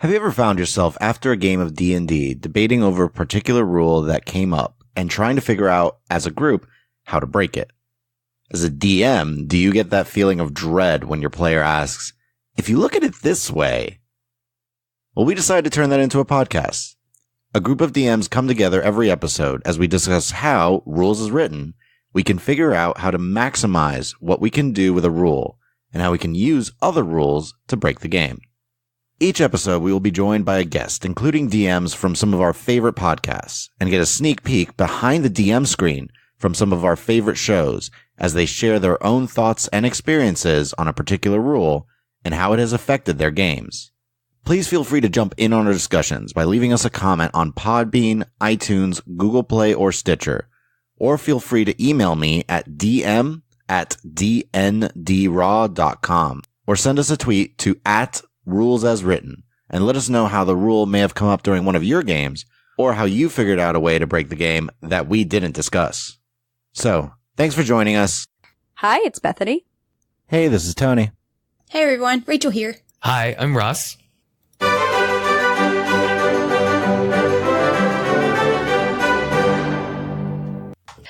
Have you ever found yourself after a game of D&D debating over a particular rule that came up and trying to figure out, as a group, how to break it? As a DM, do you get that feeling of dread when your player asks, if you look at it this way? Well, we decided to turn that into a podcast. A group of DMs come together every episode as we discuss how, rules as written, we can figure out how to maximize what we can do with a rule and how we can use other rules to break the game. Each episode, we will be joined by a guest, including DMs from some of our favorite podcasts, and get a sneak peek behind the DM screen from some of our favorite shows as they share their own thoughts and experiences on a particular rule and how it has affected their games. Please feel free to jump in on our discussions by leaving us a comment on Podbean, iTunes, Google Play, or Stitcher, or feel free to email me at dm@dndraw.com, or send us a tweet to @rulesaswritten and let us know how the rule may have come up during one of your games or how you figured out a way to break the game that we didn't discuss. So, thanks for joining us. Hi, it's Bethany. Hey, this is Tony. Hey everyone, Rachel here. Hi, I'm Ross.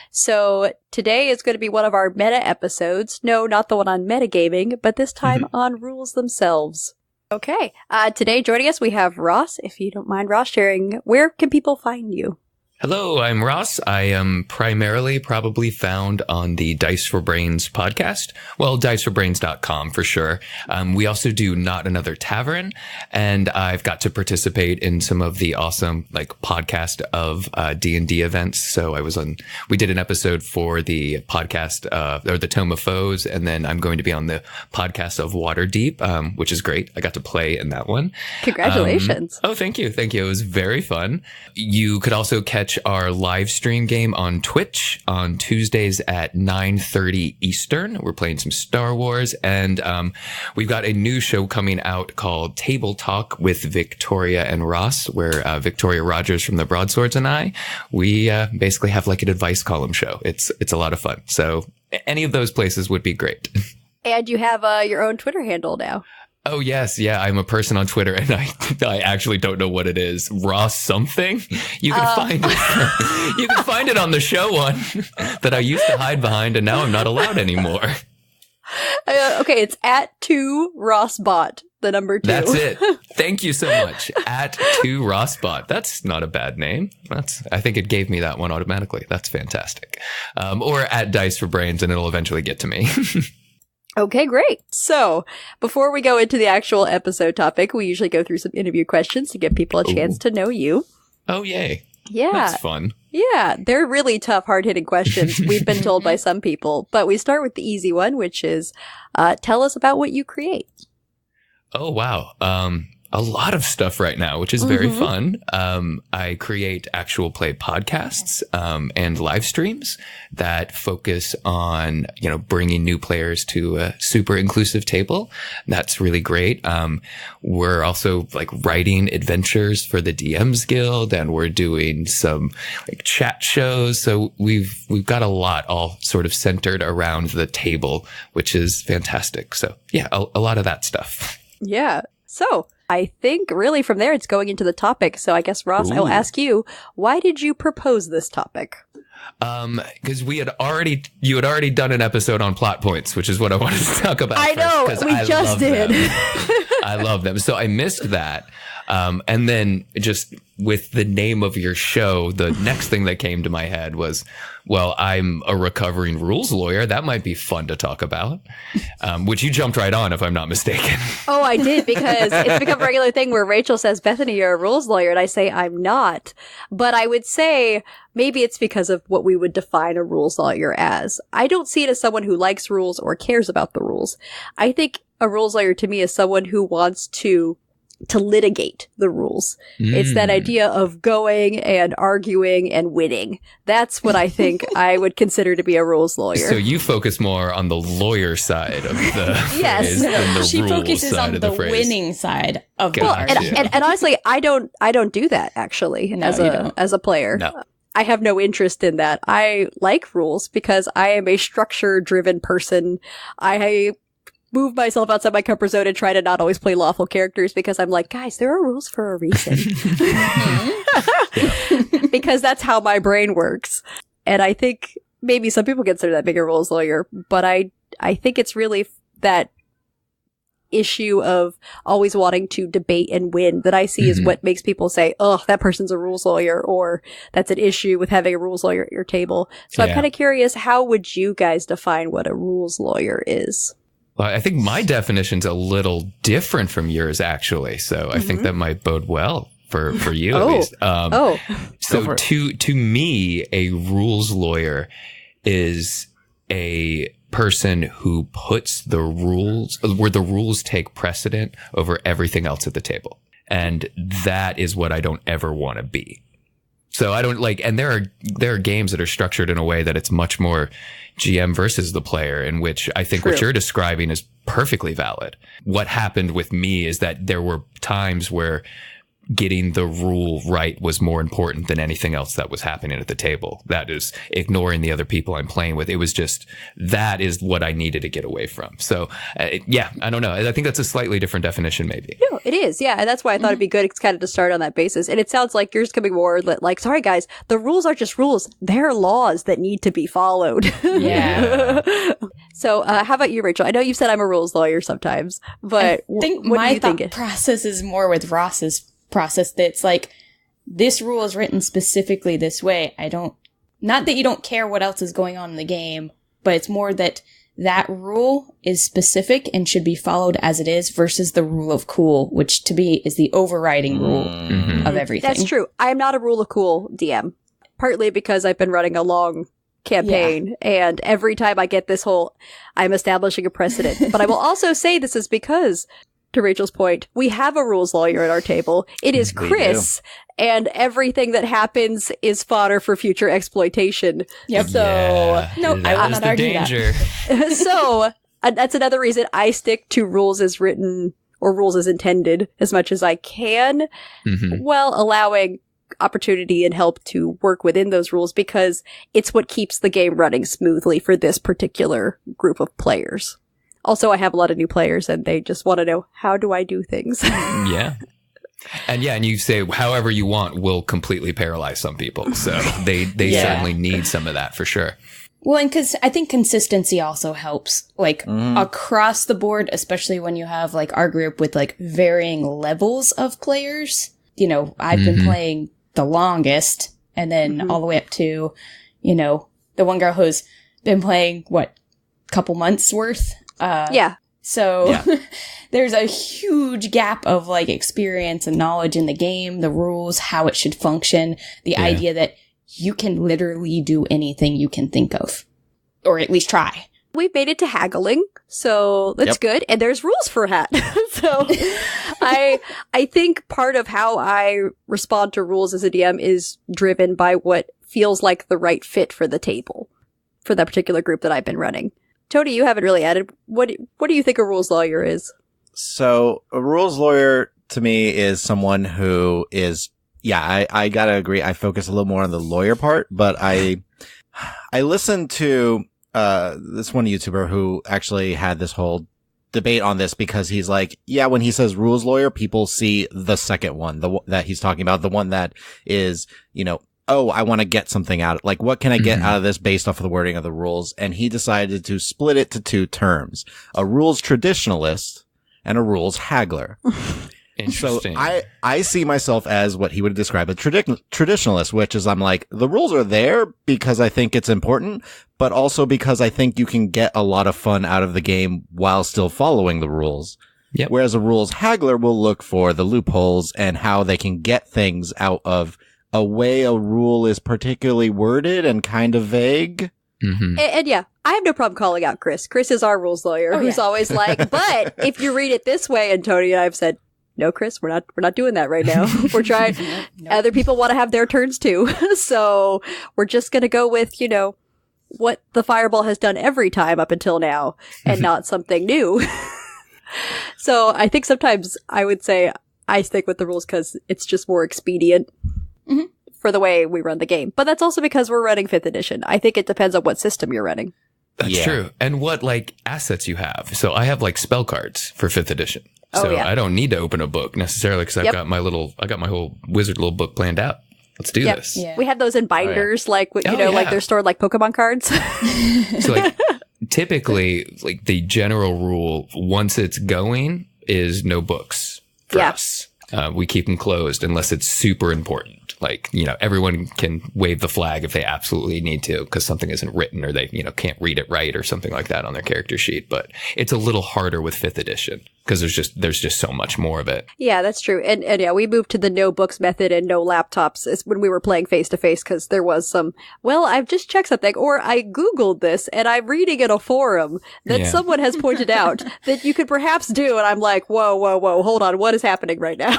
So today is going to be one of our meta episodes. No, not the one on metagaming, but this time on rules themselves. Okay. Today joining us, we have Ross. If you don't mind, Ross, sharing, where can people find you? Hello, I'm Ross. I am primarily probably found on the Dice for Brains podcast. Well, diceforbrains.com for sure. We also do Not Another Tavern, and I've got to participate in some of the awesome podcast of D&D events. So we did an episode for the podcast or the Tome of Foes, and then I'm going to be on the podcast of Waterdeep, which is great. I got to play in that one. Congratulations. Thank you. Thank you. It was very fun. You could also catch our live stream game on Twitch on Tuesdays at 9:30 Eastern. We're playing some Star Wars, and we've got a new show coming out called Table Talk with Victoria and Ross, where Victoria Rogers from the Broadswords and we basically have like an advice column show. It's a lot of fun. So any of those places would be great. And you have your own Twitter handle now. Oh, yes. Yeah, I'm a person on Twitter, and I actually don't know what it is. Ross something? You can find it. You can find it on the show one that I used to hide behind, and now I'm not allowed anymore. Okay, it's @2RossBot, the number 2. That's it. Thank you so much. @2RossBot. That's not a bad name. I think it gave me that one automatically. That's fantastic. Or @Dice for Brains, and it'll eventually get to me. Okay, great. So, before we go into the actual episode topic, we usually go through some interview questions to give people a chance to know you. Oh, yay. Yeah. That's fun. Yeah, they're really tough, hard-hitting questions, we've been told by some people. But we start with the easy one, which is, tell us about what you create. Oh, wow. A lot of stuff right now, which is very fun. I create actual play podcasts and live streams that focus on, bringing new players to a super inclusive table. That's really great. We're also writing adventures for the DMs Guild, and we're doing some chat shows. So we've got a lot all sort of centered around the table, which is fantastic. So yeah, a lot of that stuff. Yeah. So I think really from there it's going into the topic. So I guess, Ross, I will ask you, why did you propose this topic? Because you had already done an episode on plot points, which is what I wanted to talk about. I know, we just did. I love them. So I missed that. And then just with the name of your show, the next thing that came to my head was, well, I'm a recovering rules lawyer. That might be fun to talk about. Which you jumped right on, if I'm not mistaken. Oh, I did, because it's become a regular thing where Rachel says, Bethany, you're a rules lawyer. And I say, I'm not. But I would say maybe it's because of what we would define a rules lawyer as. I don't see it as someone who likes rules or cares about the rules. I think a rules lawyer to me is someone who wants to litigate the rules. It's that idea of going and arguing and winning. That's what I think I would consider to be a rules lawyer. So you focus more on the lawyer side of the yes. phrase than the She rules focuses side on of the phrase. winning side of the Gotcha. argument. And honestly, I don't do that actually No, as you don't. a player. No. I have no interest in that. I like rules because I am a structure driven person. move myself outside my comfort zone and try to not always play lawful characters because I'm like, guys, there are rules for a reason. Because that's how my brain works. And I think maybe some people consider that being a rules lawyer, but I think it's really that issue of always wanting to debate and win that I see is what makes people say, oh, that person's a rules lawyer, or that's an issue with having a rules lawyer at your table. So I'm kind of curious, how would you guys define what a rules lawyer is? Well, I think my definition's a little different from yours, actually. So I think that might bode well for you at least. So to me, a rules lawyer is a person who puts the rules where the rules take precedent over everything else at the table. And that is what I don't ever want to be. So I don't like, and there are games that are structured in a way that it's much more GM versus the player, in which I think what you're describing is perfectly valid. What happened with me is that there were times where getting the rule right was more important than anything else that was happening at the table. That is ignoring the other people I'm playing with. It was just, that is what I needed to get away from. So yeah, I don't know. I think that's a slightly different definition maybe. No, it is. Yeah. And that's why I thought it'd be good. It's kind of to start on that basis. And it sounds like you're just coming more like, sorry guys, the rules are just rules. They're laws that need to be followed. Yeah. So how about you, Rachel? I know you've said I'm a rules lawyer sometimes, but I think what my do you thought think? process is more with Ross's process, that's like, this rule is written specifically this way. Not that you don't care what else is going on in the game, but it's more that rule is specific and should be followed as it is versus the rule of cool, which to me is the overriding rule of everything. That's true. I am not a rule of cool DM, partly because I've been running a long campaign and every time I get this whole, I'm establishing a precedent. But I will also say this is because, to Rachel's point, we have a rules lawyer at our table. It is Chris, and everything that happens is fodder for future exploitation. Yep. So, no, I will not argue that. So, that's another reason I stick to rules as written or rules as intended as much as I can, while allowing opportunity and help to work within those rules, because it's what keeps the game running smoothly for this particular group of players. Also, I have a lot of new players and they just want to know, how do I do things? Yeah. And you say however you want will completely paralyze some people. So they certainly need some of that for sure. Well, and because I think consistency also helps, like across the board, especially when you have like our group with like varying levels of players. You know, I've been playing the longest, and then all the way up to, you know, the one girl who's been playing, couple months worth? So there's a huge gap of like experience and knowledge in the game, the rules, how it should function, the idea that you can literally do anything you can think of, or at least try. We've made it to haggling, so that's good. And there's rules for that. So I think part of how I respond to rules as a DM is driven by what feels like the right fit for the table, for that particular group that I've been running. Tony, you haven't really added. What do you think a rules lawyer is? So a rules lawyer to me is someone who is, I gotta agree. I focus a little more on the lawyer part, but I listened to this one YouTuber who actually had this whole debate on this, because he's like, when he says rules lawyer, people see the second one, that he's talking about, the one that is, oh, I want to get something out. Like, what can I get out of this based off of the wording of the rules? And he decided to split it to two terms: a rules traditionalist and a rules haggler. Interesting. So I see myself as what he would describe a traditionalist, which is, I'm like, the rules are there because I think it's important, but also because I think you can get a lot of fun out of the game while still following the rules. Yep. Whereas a rules haggler will look for the loopholes and how they can get things out of a way a rule is particularly worded and kind of vague. And I have no problem calling out Chris. Chris is our rules lawyer, who's always like, but if you read it this way, and Tony and I have said, no, Chris, we're not doing that right now. We're trying. Other people want to have their turns too. So we're just going to go with, what the Fireball has done every time up until now, and not something new. So I think sometimes I would say I stick with the rules because it's just more expedient for the way we run the game. But that's also because we're running 5th edition. I think it depends on what system you're running. That's true. And what like assets you have. So I have like spell cards for 5th edition. So I don't need to open a book necessarily because I got my whole wizard little book planned out. Let's do this. Yeah. We have those in binders, like like they're stored like Pokemon cards. So like typically, like the general rule once it's going is no books for us. We keep them closed unless it's super important. Like, everyone can wave the flag if they absolutely need to because something isn't written or they, can't read it right or something like that on their character sheet. But it's a little harder with 5th edition because there's just so much more of it. Yeah, that's true. And yeah, we moved to the no books method and no laptops when we were playing face to face because there was some, I've just checked something or I Googled this and I'm reading in a forum that someone has pointed out that you could perhaps do. And I'm like, whoa, hold on. What is happening right now?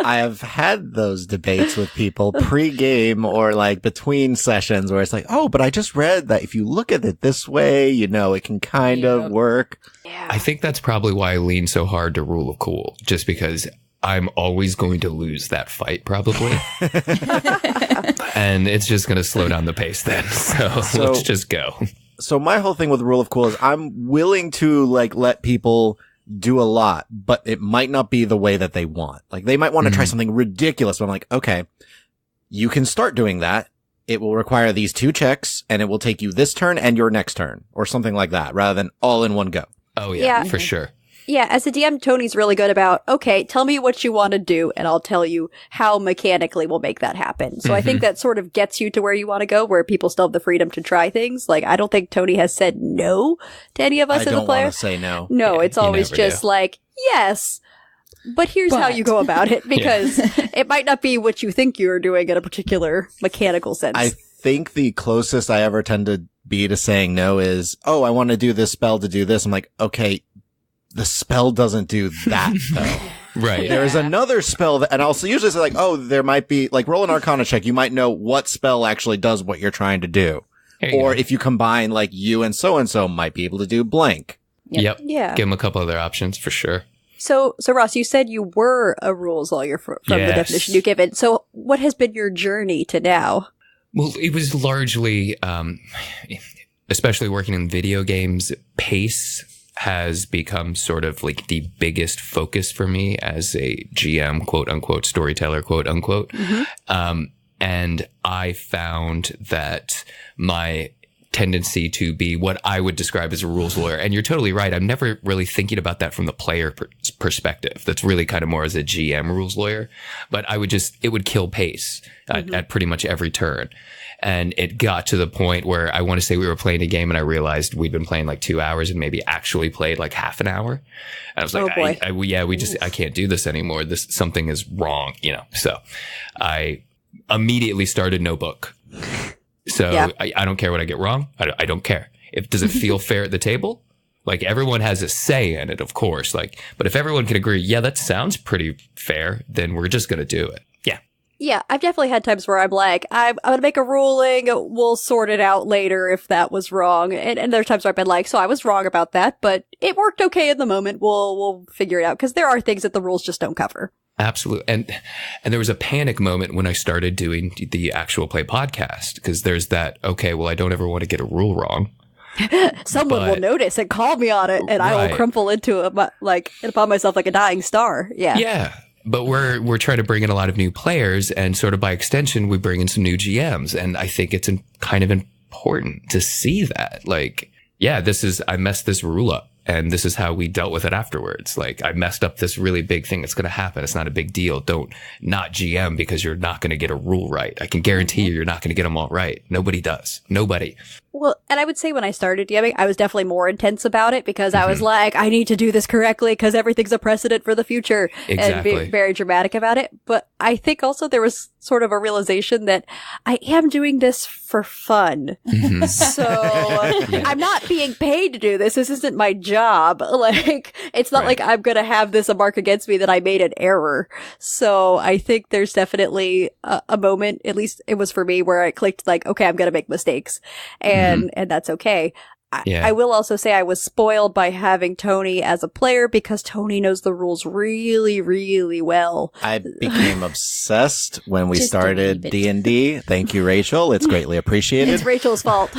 I have had those debates with people pre-game or like between sessions where it's like, oh, but I just read that if you look at it this way, it can kind of work. Yeah. I think that's probably why I lean so hard to Rule of Cool, just because I'm always going to lose that fight probably. And it's just going to slow down the pace then. So let's just go. So my whole thing with Rule of Cool is I'm willing to like let people do a lot, but it might not be the way that they want. Like they might want to try something ridiculous. But I'm like, okay, you can start doing that. It will require these 2 checks and it will take you this turn and your next turn or something like that rather than all in one go. Oh yeah, for sure. Yeah, as a DM, Tony's really good about, okay, tell me what you want to do, and I'll tell you how mechanically we'll make that happen. So I think that sort of gets you to where you want to go, where people still have the freedom to try things. Like, I don't think Tony has said no to any of us as a player. I don't want to say no. No, it's always just like, yes, but here's how you go about it, because it might not be what you think you're doing in a particular mechanical sense. I think the closest I ever tend to be to saying no is, oh, I want to do this spell to do this. I'm like, okay, the spell doesn't do that though. Right. There is another spell that, and I'll usually say like, oh, there might be like roll an Arcana check. You might know what spell actually does what you're trying to do. Or if you combine like you and so might be able to do blank. Yep. Yeah. Give them a couple other options for sure. So Ross, you said you were a rules lawyer from the definition you given. So what has been your journey to now? Well, it was largely, especially working in video games, pace has become sort of like the biggest focus for me as a GM, quote unquote, storyteller, quote unquote. And I found that my tendency to be what I would describe as a rules lawyer. And you're totally right. I'm never really thinking about that from the player perspective. That's really kind of more as a GM rules lawyer. But it would kill pace at pretty much every turn. And it got to the point where I want to say we were playing a game and I realized we'd been playing like 2 hours and maybe actually played like half an hour. And I was like, I can't do this anymore. Something is wrong, So I immediately started no book. So I don't care what I get wrong. I don't care. Does it feel fair at the table? Like everyone has a say in it, of course. But if everyone can agree, yeah, that sounds pretty fair, then we're just going to do it. Yeah. Yeah, I've definitely had times where I'm like, I'm going to make a ruling. We'll sort it out later if that was wrong. And there are times where I've been like, so I was wrong about that, but it worked okay in the moment. We'll figure it out because there are things that the rules just don't cover. Absolutely. And there was a panic moment when I started doing the actual play podcast because there's that, okay, well, I don't ever want to get a rule wrong. Someone will notice and call me on it and I will crumple into it, upon myself like a dying star. Yeah. Yeah. But we're trying to bring in a lot of new players and sort of by extension, we bring in some new GMs. And I think it's kind of important to see that I messed this rule up. And this is how we dealt with it afterwards. Like, I messed up this really big thing that's going to happen. It's not a big deal. Don't not GM because you're not going to get a rule right. I can guarantee you're not going to get them all right. Nobody does. Nobody. Well, and I would say when I started DMing, I was definitely more intense about it because I was like, I need to do this correctly because everything's a precedent for the future. Exactly. And be very dramatic about it. But I think also there was sort of a realization that I am doing this for fun. So I'm not being paid to do this. This isn't my job. It's not like I'm going to have this a mark against me that I made an error. So I think there's definitely a moment, at least it was for me, where I clicked like, okay, I'm going to make mistakes. And that's okay. I will also say I was spoiled by having Tony as a player because Tony knows the rules really, really well. I became obsessed when we Just started believe it. D&D. Thank you, Rachel. It's greatly appreciated. It's Rachel's fault.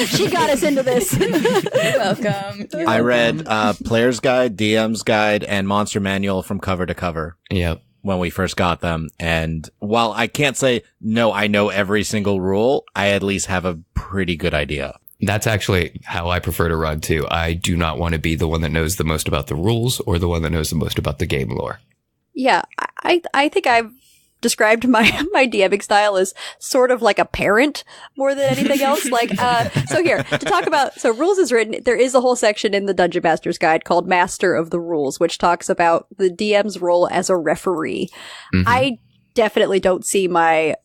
She got us into this. You're welcome. I read Player's Guide, DM's Guide, and Monster Manual from cover to cover Yep. when we first got them. And while I can't say, no, I know every single rule, I at least have a pretty good idea. That's actually how I prefer to run too. I do not want to be the one that knows the most about the rules or the one that knows the most about the game lore. Yeah, I think I've described my DMing style as sort of like a parent more than anything else. So here, to talk about, so rules is written, there is a whole section in the Dungeon Master's Guide called Master of the Rules, which talks about the DM's role as a referee. Mhm. I definitely don't see my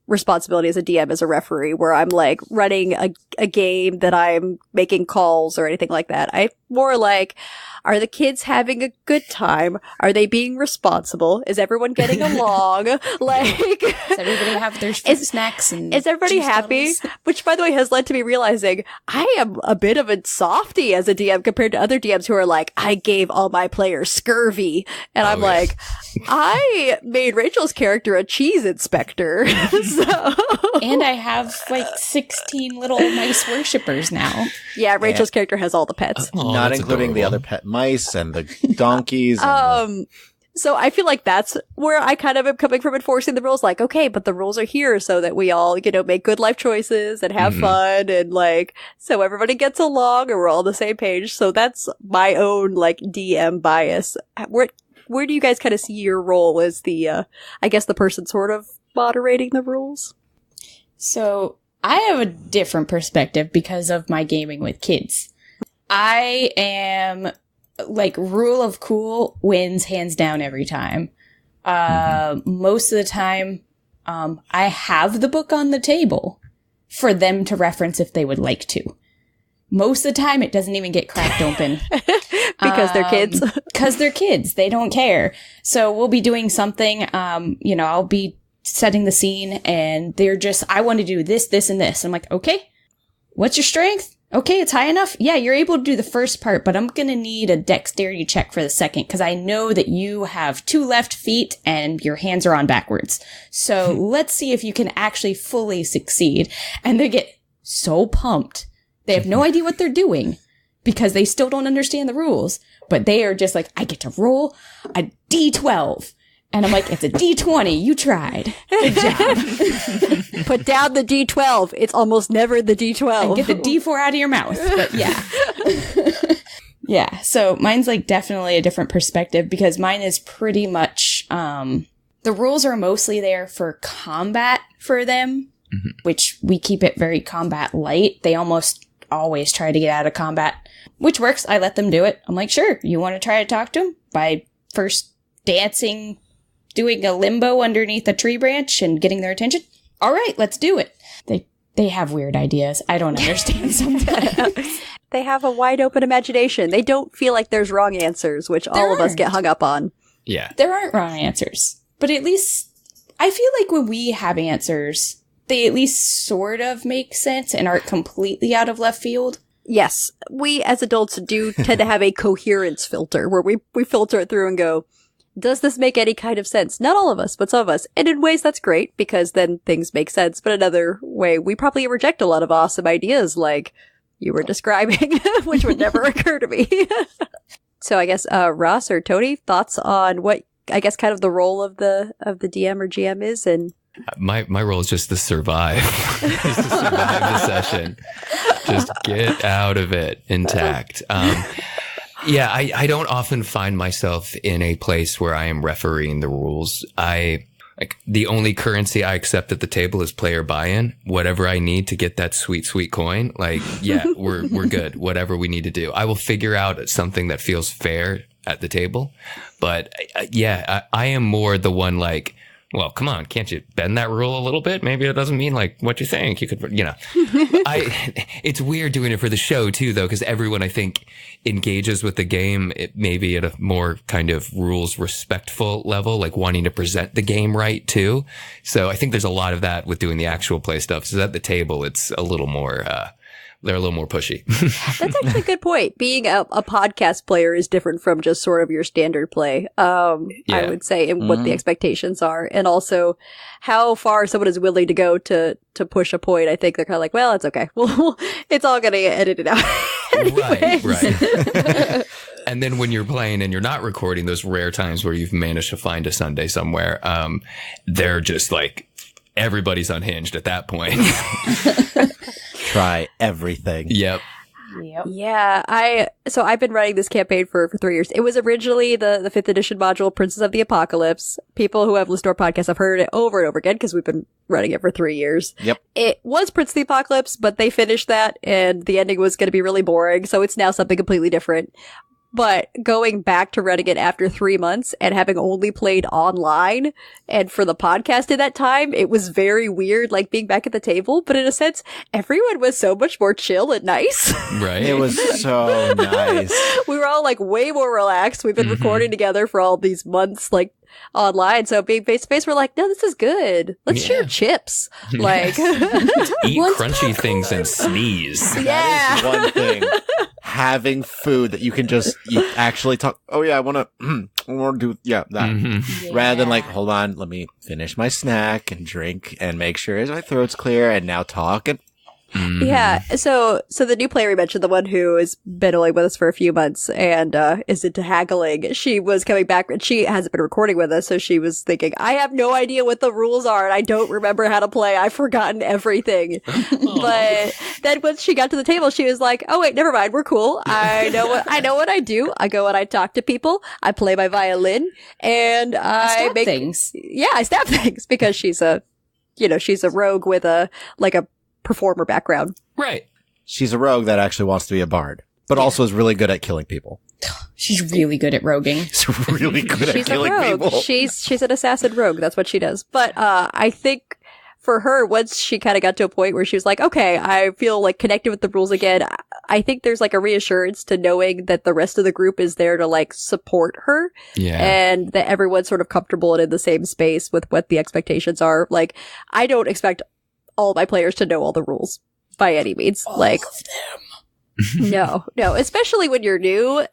responsibility as a DM as a referee where I'm like running a game that I'm making calls or anything like that. I more like, are the kids having a good time? Are they being responsible? Is everyone getting along? Does everybody have their snacks and is everybody juice happy? bottles? Which, by the way, has led to me realizing I am a bit of a softie as a DM compared to other DMs who are like, I gave all my players scurvy. And I'm yeah. like, I made Rachel's character a cheese inspector. So, And I have like 16 little mice worshippers now. yeah, Rachel's character has all the pets. Oh, Not that's including the adorable. other pet mice and the donkeys. And So I feel like that's where I kind of am coming from enforcing the rules. Like, okay, but the rules are here so that we all, make good life choices and have Mhm. fun and so everybody gets along and we're all on the same page. So that's my own DM bias. Where do you guys kind of see your role as the, I guess the person sort of moderating the rules? So I have a different perspective because of my gaming with kids. I am rule of cool wins hands down every time. Most of the time, I have the book on the table for them to reference if they would like to. Most of the time, it doesn't even get cracked open. Because they're kids. Because they're kids. They don't care. So we'll be doing something, I'll be setting the scene and they're just, I want to do this, this, and this. I'm like, okay, what's your strength? Okay, it's high enough. Yeah, you're able to do the first part, but I'm going to need a dexterity check for the second because I know that you have 2 left feet and your hands are on backwards. So let's see if you can actually fully succeed. And they get so pumped. They have no idea what they're doing because they still don't understand the rules, but they are just like, I get to roll a D12. And I'm like, it's a D20. You tried. Good job. Put down the D12. It's almost never the D12. And get the D4 out of your mouth. But yeah. Yeah. So mine's definitely a different perspective because mine is pretty much, the rules are mostly there for combat for them, which we keep it very combat light. They almost always try to get out of combat, which works. I let them do it. I'm like, sure. You want to try to talk to them by first dancing, doing a limbo underneath a tree branch and getting their attention? All right, let's do it. They have weird ideas. I don't understand sometimes. They have a wide open imagination. They don't feel like there's wrong answers, which all of us aren't. get hung up on. Yeah. There aren't wrong answers. But at least, I feel like when we have answers, they at least sort of make sense and aren't completely out of left field. Yes, we as adults do tend to have a coherence filter where we filter it through and go, does this make any kind of sense? Not all of us, but some of us. And in ways that's great because then things make sense. But another way, we probably reject a lot of awesome ideas like you were describing, which would never occur to me. So I guess, Ross or Tony, thoughts on what I guess kind of the role of the DM or GM is and My role is just to survive. Just to survive the session. Just get out of it intact. Yeah, I don't often find myself in a place where I am refereeing the rules. The only currency I accept at the table is player buy-in. Whatever I need to get that sweet, sweet coin, we're good. Whatever we need to do. I will figure out something that feels fair at the table. But I am more the one well, come on, can't you bend that rule a little bit? Maybe it doesn't mean what you think. You could, it's weird doing it for the show too, though, because everyone I think engages with the game, maybe at a more kind of rules respectful level, wanting to present the game right too. So I think there's a lot of that with doing the actual play stuff. So at the table, it's a little more They're a little more pushy. That's actually a good point. Being a podcast player is different from just sort of your standard play, I would say, and what the expectations are. And also how far someone is willing to go to push a point. I think they're kind of like, well, it's okay. Well, it's all going to get edited out. Right. And then when you're playing and you're not recording, those rare times where you've managed to find a Sunday somewhere, they're just like, everybody's unhinged at that point. Try everything. Yep. Yeah, I've been writing this campaign for 3 years. It was originally the 5th edition module, Princess of the Apocalypse. People who have listened to our podcast have heard it over and over again because we've been writing it for 3 years. Yep. It was Prince of the Apocalypse, but they finished that and the ending was going to be really boring, so it's now something completely different. But going back to running it after 3 months and having only played online and for the podcast in that time, it was very weird, like being back at the table. But in a sense, everyone was so much more chill and nice. Right. It was so nice. We were all like way more relaxed. We've been recording together for all these months, like online. So being face to face, we're like, no, this is good. Let's share chips. Like, eat crunchy things and sneeze. yeah. That is one thing. Having food that you can just actually talk. Oh yeah, I want to do that. Mm-hmm. Rather than like, hold on, let me finish my snack and drink and make sure my throat's clear and now talk and. Mm-hmm. Yeah. So the new player we mentioned, the one who has been only with us for a few months and is into haggling, she was coming back and she hasn't been recording with us. So she was thinking, I have no idea what the rules are and I don't remember how to play. I've forgotten everything. But then when she got to the table, she was like, oh wait, never mind. We're cool. I know what I do. I go and I talk to people. I play my violin and I Stab make things. Yeah, I stab things because she's a rogue with a performer background. Right. She's a rogue that actually wants to be a bard, but also is really good at killing people. She's really good at roguing. She's really good at She's a killing rogue. people. She's an assassin rogue. That's what she does. But I think for her, once she kind of got to a point where she was like, okay, I feel like connected with the rules again, I think there's like a reassurance to knowing that the rest of the group is there to like support her. Yeah. And that everyone's sort of comfortable and in the same space with what the expectations are. Like, I don't expect all my players to know all the rules by any means. All like, of them. no, especially when you're new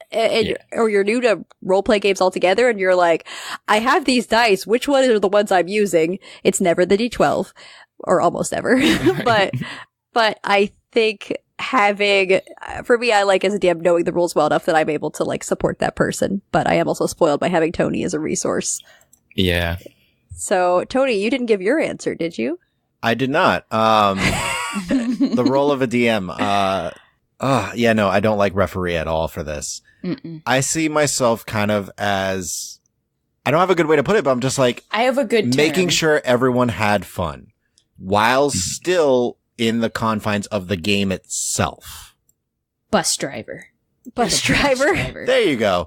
or you're new to role play games altogether and you're like, I have these dice. Which ones are the ones I'm using? It's never the D12 or almost ever. but I think for me, I like as a DM knowing the rules well enough that I'm able to like support that person. But I am also spoiled by having Tony as a resource. Yeah. So Tony, you didn't give your answer, did you? I did not. The role of a DM. No, I don't like referee at all for this. Mm-mm. I see myself kind of as, I don't have a good way to put it, but I'm just like, I have a good making term. sure everyone had fun while still in the confines of the game itself. Bus driver. Bus driver. There you go.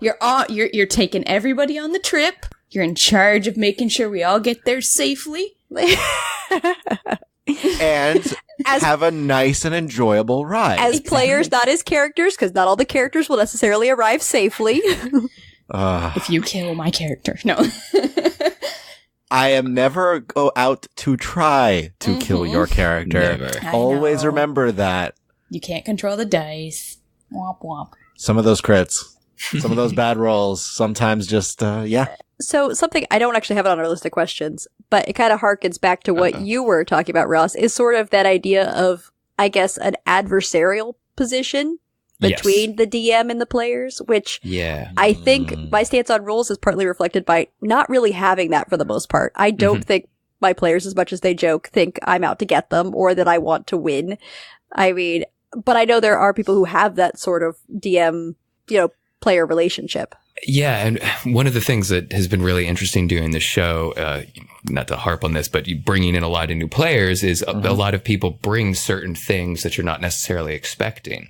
You're taking everybody on the trip. You're in charge of making sure we all get there safely. And have a nice and enjoyable ride. As players, not as characters, because not all the characters will necessarily arrive safely. If you kill my character. No. I am never go out to try to kill your character. Never. I Always know. remember that. You can't control the dice. Womp womp. Some of those crits, some of those bad rolls, sometimes just, So something I don't actually have it on our list of questions, but it kind of harkens back to what you were talking about, Ross, is sort of that idea of, I guess, an adversarial position between the DM and the players, which I think my stance on rules is partly reflected by not really having that for the most part. I don't think my players, as much as they joke, think I'm out to get them or that I want to win. I mean, but I know there are people who have that sort of DM, player relationship. Yeah, and one of the things that has been really interesting doing this show, not to harp on this, but bringing in a lot of new players is a lot of people bring certain things that you're not necessarily expecting.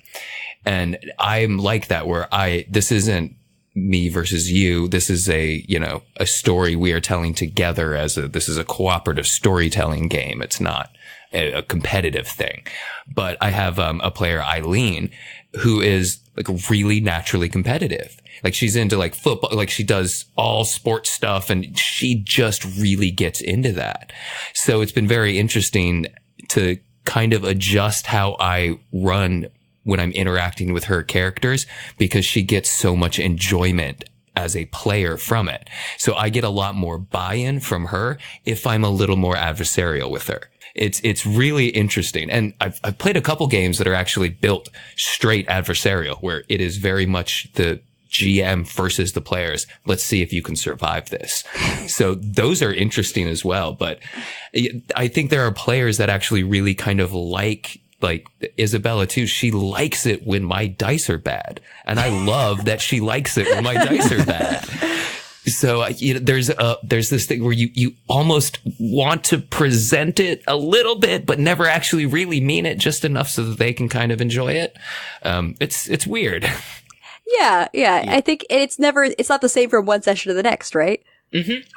And I'm like that where this isn't me versus you. This is a story we are telling together this is a cooperative storytelling game. It's not a competitive thing. But I have a player, Eileen, who is like really naturally competitive. Like she's into like football, like she does all sports stuff and she just really gets into that. So it's been very interesting to kind of adjust how I run when I'm interacting with her characters, because she gets so much enjoyment as a player from it. So I get a lot more buy-in from her if I'm a little more adversarial with her. It's really interesting. And I've played a couple games that are actually built straight adversarial, where it is very much the GM versus the players. Let's see if you can survive this. So those are interesting as well. But I think there are players that actually really kind of like Isabella too. She likes it when my dice are bad. And I love that she likes it when my dice are bad. So, there's this thing where you almost want to present it a little bit, but never actually really mean it just enough so that they can kind of enjoy it. It's weird. Yeah. I think it's not the same from one session to the next, right? Mm-hmm.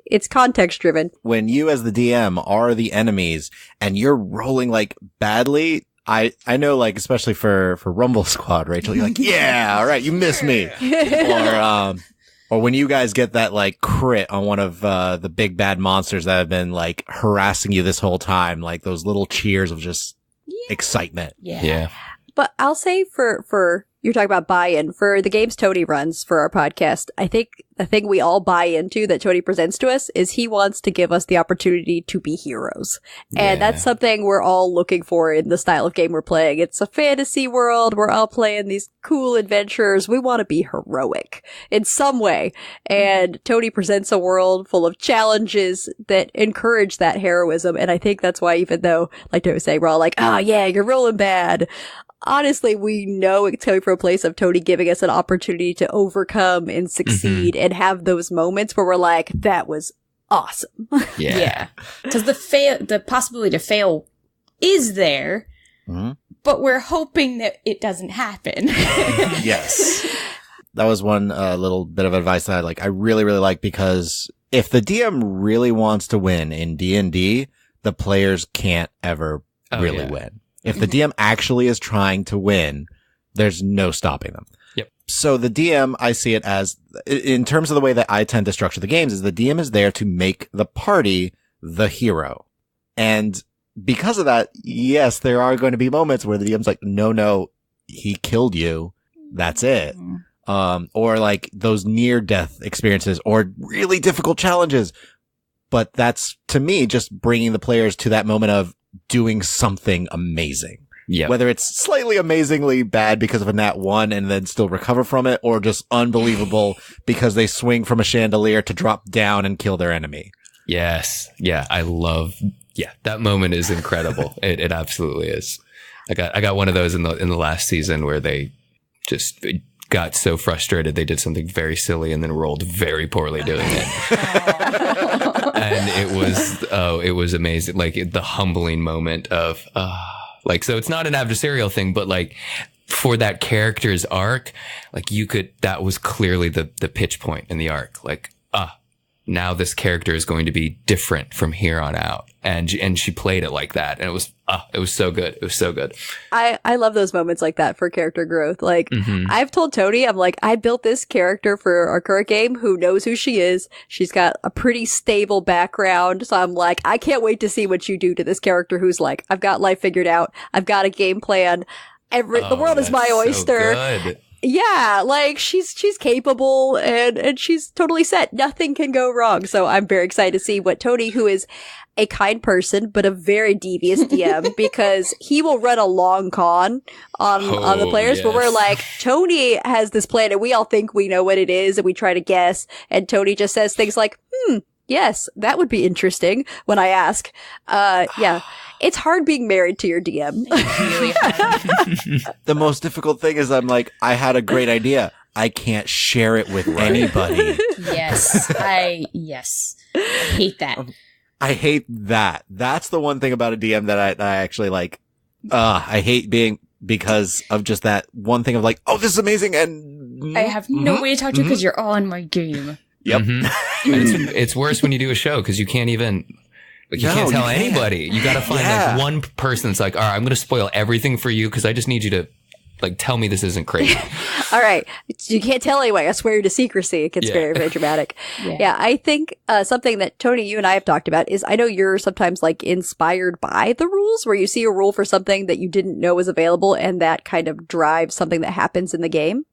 It's context driven. When you as the DM are the enemies and you're rolling like badly, I know, like, especially for Rumble Squad, Rachel, you're like, yeah, all right, you miss me. Or when you guys get that like crit on one of the big bad monsters that have been like harassing you this whole time, like those little cheers of just excitement. Yeah. But I'll say for you're talking about buy-in for the games Tony runs for our podcast. I think the thing we all buy into that Tony presents to us is he wants to give us the opportunity to be heroes. And that's something we're all looking for in the style of game we're playing. It's a fantasy world. We're all playing these cool adventures. We want to be heroic in some way. And Tony presents a world full of challenges that encourage that heroism. And I think that's why, even though, like Tony was saying, we're all like, oh yeah, you're rolling bad. Honestly, we know it's coming from a place of Tony giving us an opportunity to overcome and succeed and have those moments where we're like, that was awesome. Yeah. Because the possibility to fail is there, but we're hoping that it doesn't happen. Yes. That was one little bit of advice that I really, really like, because if the DM really wants to win in D&D, the players can't ever really win. If the DM actually is trying to win, there's no stopping them. Yep. So the DM, I see it as, in terms of the way that I tend to structure the games, is the DM is there to make the party the hero. And because of that, yes, there are going to be moments where the DM's like, no, he killed you. That's it. Or like those near death experiences or really difficult challenges. But that's, to me, just bringing the players to that moment of doing something amazing. Yeah. Whether it's slightly amazingly bad because of a nat 1 and then still recover from it, or just unbelievable because they swing from a chandelier to drop down and kill their enemy. Yes. Yeah. That moment is incredible. It absolutely is. I got one of those in the last season where they just got so frustrated they did something very silly and then rolled very poorly doing it. And it was amazing. Like the humbling moment of, so it's not an adversarial thing, but like for that character's arc, like that was clearly the pitch point in the arc. Like, now this character is going to be different from here on out. And she played it like that. And it was so good. It was so good. I love those moments like that for character growth. Like, I've told Tony, I'm like, I built this character for our current game who knows who she is. She's got a pretty stable background. So I'm like, I can't wait to see what you do to this character who's like, I've got life figured out. I've got a game plan. The world is my oyster. So good. Yeah, like she's capable and she's totally set. Nothing can go wrong. So I'm very excited to see what Tony, who is a kind person but a very devious DM, because he will run a long con on the players. Yes. But we're like, Tony has this plan and we all think we know what it is and we try to guess. And Tony just says things like, yes, that would be interesting when I ask. Yeah. It's hard being married to your DM. Really hard. The most difficult thing is I'm like, I had a great idea. I can't share it with anybody. Yes. I hate that. I hate that. That's the one thing about a DM that I actually like. I hate being, because of just that one thing of like, oh, this is amazing. And I have no way to talk to you because you're on my game. Yep. And it's worse when you do a show because you can't even... Like you can't tell anybody. You got to find like one person that's like, all right, I'm going to spoil everything for you because I just need you to Like, tell me this isn't crazy. All right. You can't tell anyway. I swear to secrecy. It gets very, very dramatic. Yeah. I think something that Tony, you and I have talked about is I know you're sometimes like inspired by the rules where you see a rule for something that you didn't know was available and that kind of drives something that happens in the game.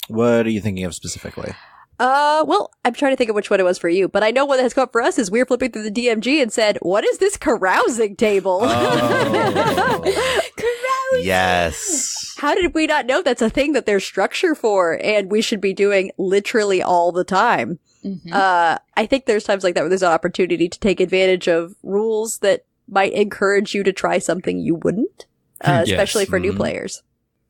What are you thinking of specifically? Well, I'm trying to think of which one it was for you, but I know what has come up for us is we were flipping through the DMG and said, what is this carousing table? Oh. Carousing. Yes. How did we not know that's a thing that there's structure for and we should be doing literally all the time? Mm-hmm. I think there's times like that where there's an opportunity to take advantage of rules that might encourage you to try something you wouldn't, especially for new players.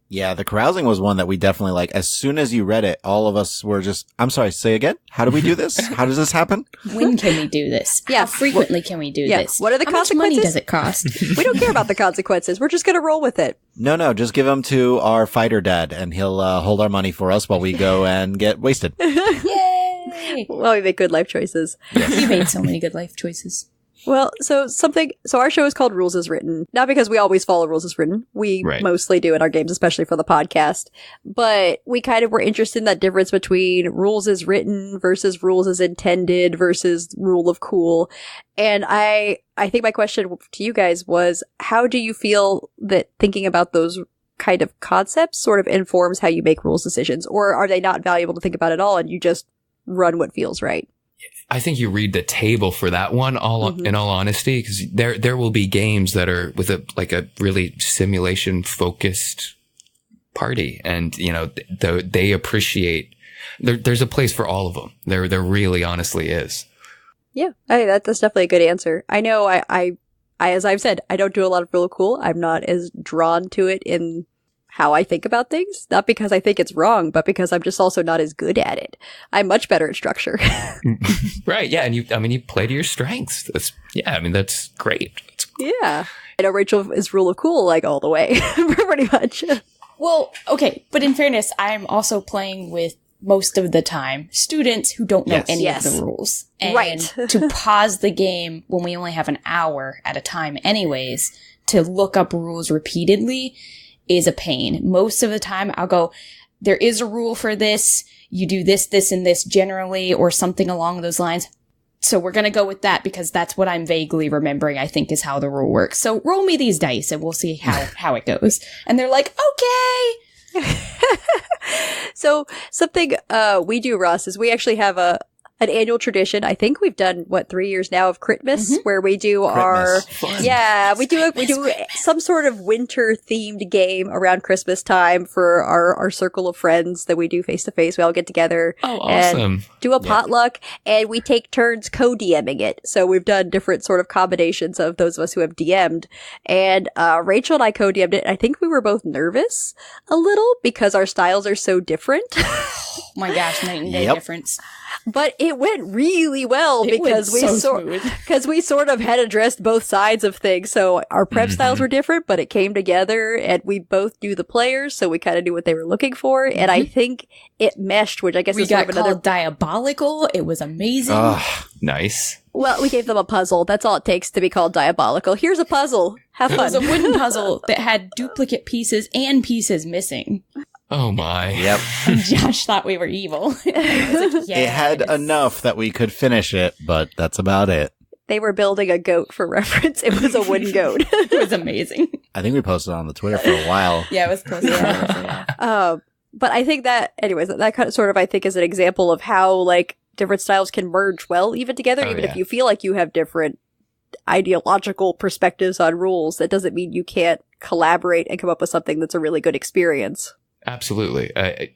Yeah, the carousing was one that we definitely like. As soon as you read it, all of us were just, I'm sorry, say again? How do we do this? How does this happen? When can we do this? Yeah. How frequently can we do this? What are the How much consequences? money does it cost? We don't care about the consequences. We're just going to roll with it. No, just give them to our fighter dad and he'll hold our money for us while we go and get wasted. Yay! Well, we make good life choices. You made so many good life choices. Well, so our show is called Rules as Written. Not because we always follow rules as written. We mostly do in our games, especially for the podcast. But we kind of were interested in that difference between rules as written versus rules as intended versus rule of cool. And I think my question to you guys was, how do you feel that thinking about those kind of concepts sort of informs how you make rules decisions? Or are they not valuable to think about at all and you just run what feels right? I think you read the table for that one in all honesty, because there will be games that are with a really simulation focused party. And, you know, they appreciate there's a place for all of them. There really honestly is. Yeah, that's definitely a good answer. I know I, as I've said, I don't do a lot of real cool. I'm not as drawn to it in how I think about things, not because I think it's wrong, but because I'm just also not as good at it. I'm much better at structure. Right. Yeah. And you play to your strengths. That's great. Yeah. I know Rachel is rule of cool, like all the way, pretty much. Well, okay. But in fairness, I'm also playing with most of the time students who don't know any of the rules. And to pause the game when we only have an hour at a time anyways, to look up rules repeatedly is a pain. Most of the time I'll go, there is a rule for this. You do this, this, and this generally, or something along those lines. So we're going to go with that because that's what I'm vaguely remembering, I think, is how the rule works. So roll me these dice and we'll see how it goes. And they're like, okay. So something we do, Ross, is we actually have an annual tradition. I think we've done 3 years now of Critmas, where we do we do some sort of winter themed game around Christmas time for our circle of friends that we do face to face. We all get together and do a potluck, and we take turns co-DMing it. So we've done different sort of combinations of those of us who have DM'd, and Rachel and I co-DM'd it. I think we were both nervous a little because our styles are so different. Oh my gosh, night and day difference. But it went really well because we sort of had addressed both sides of things. So our prep styles were different, but it came together and we both knew the players. So we kind of knew what they were looking for. And I think it meshed, which I guess is sort of another diabolical. It was amazing. Nice. Well, we gave them a puzzle. That's all it takes to be called diabolical. Here's a puzzle. Have fun. It was a wooden puzzle that had duplicate pieces and pieces missing. Oh my. Yep. Josh thought we were evil. It had enough that we could finish it, but that's about it. They were building a goat for reference. It was a wooden goat. It was amazing. I think we posted on the Twitter for a while. Yeah, it was posted on Twitter. But I think that, anyways, that kind of sort of, I think, is an example of how, like, different styles can merge well even together, if you feel like you have different ideological perspectives on rules. That doesn't mean you can't collaborate and come up with something that's a really good experience. Absolutely.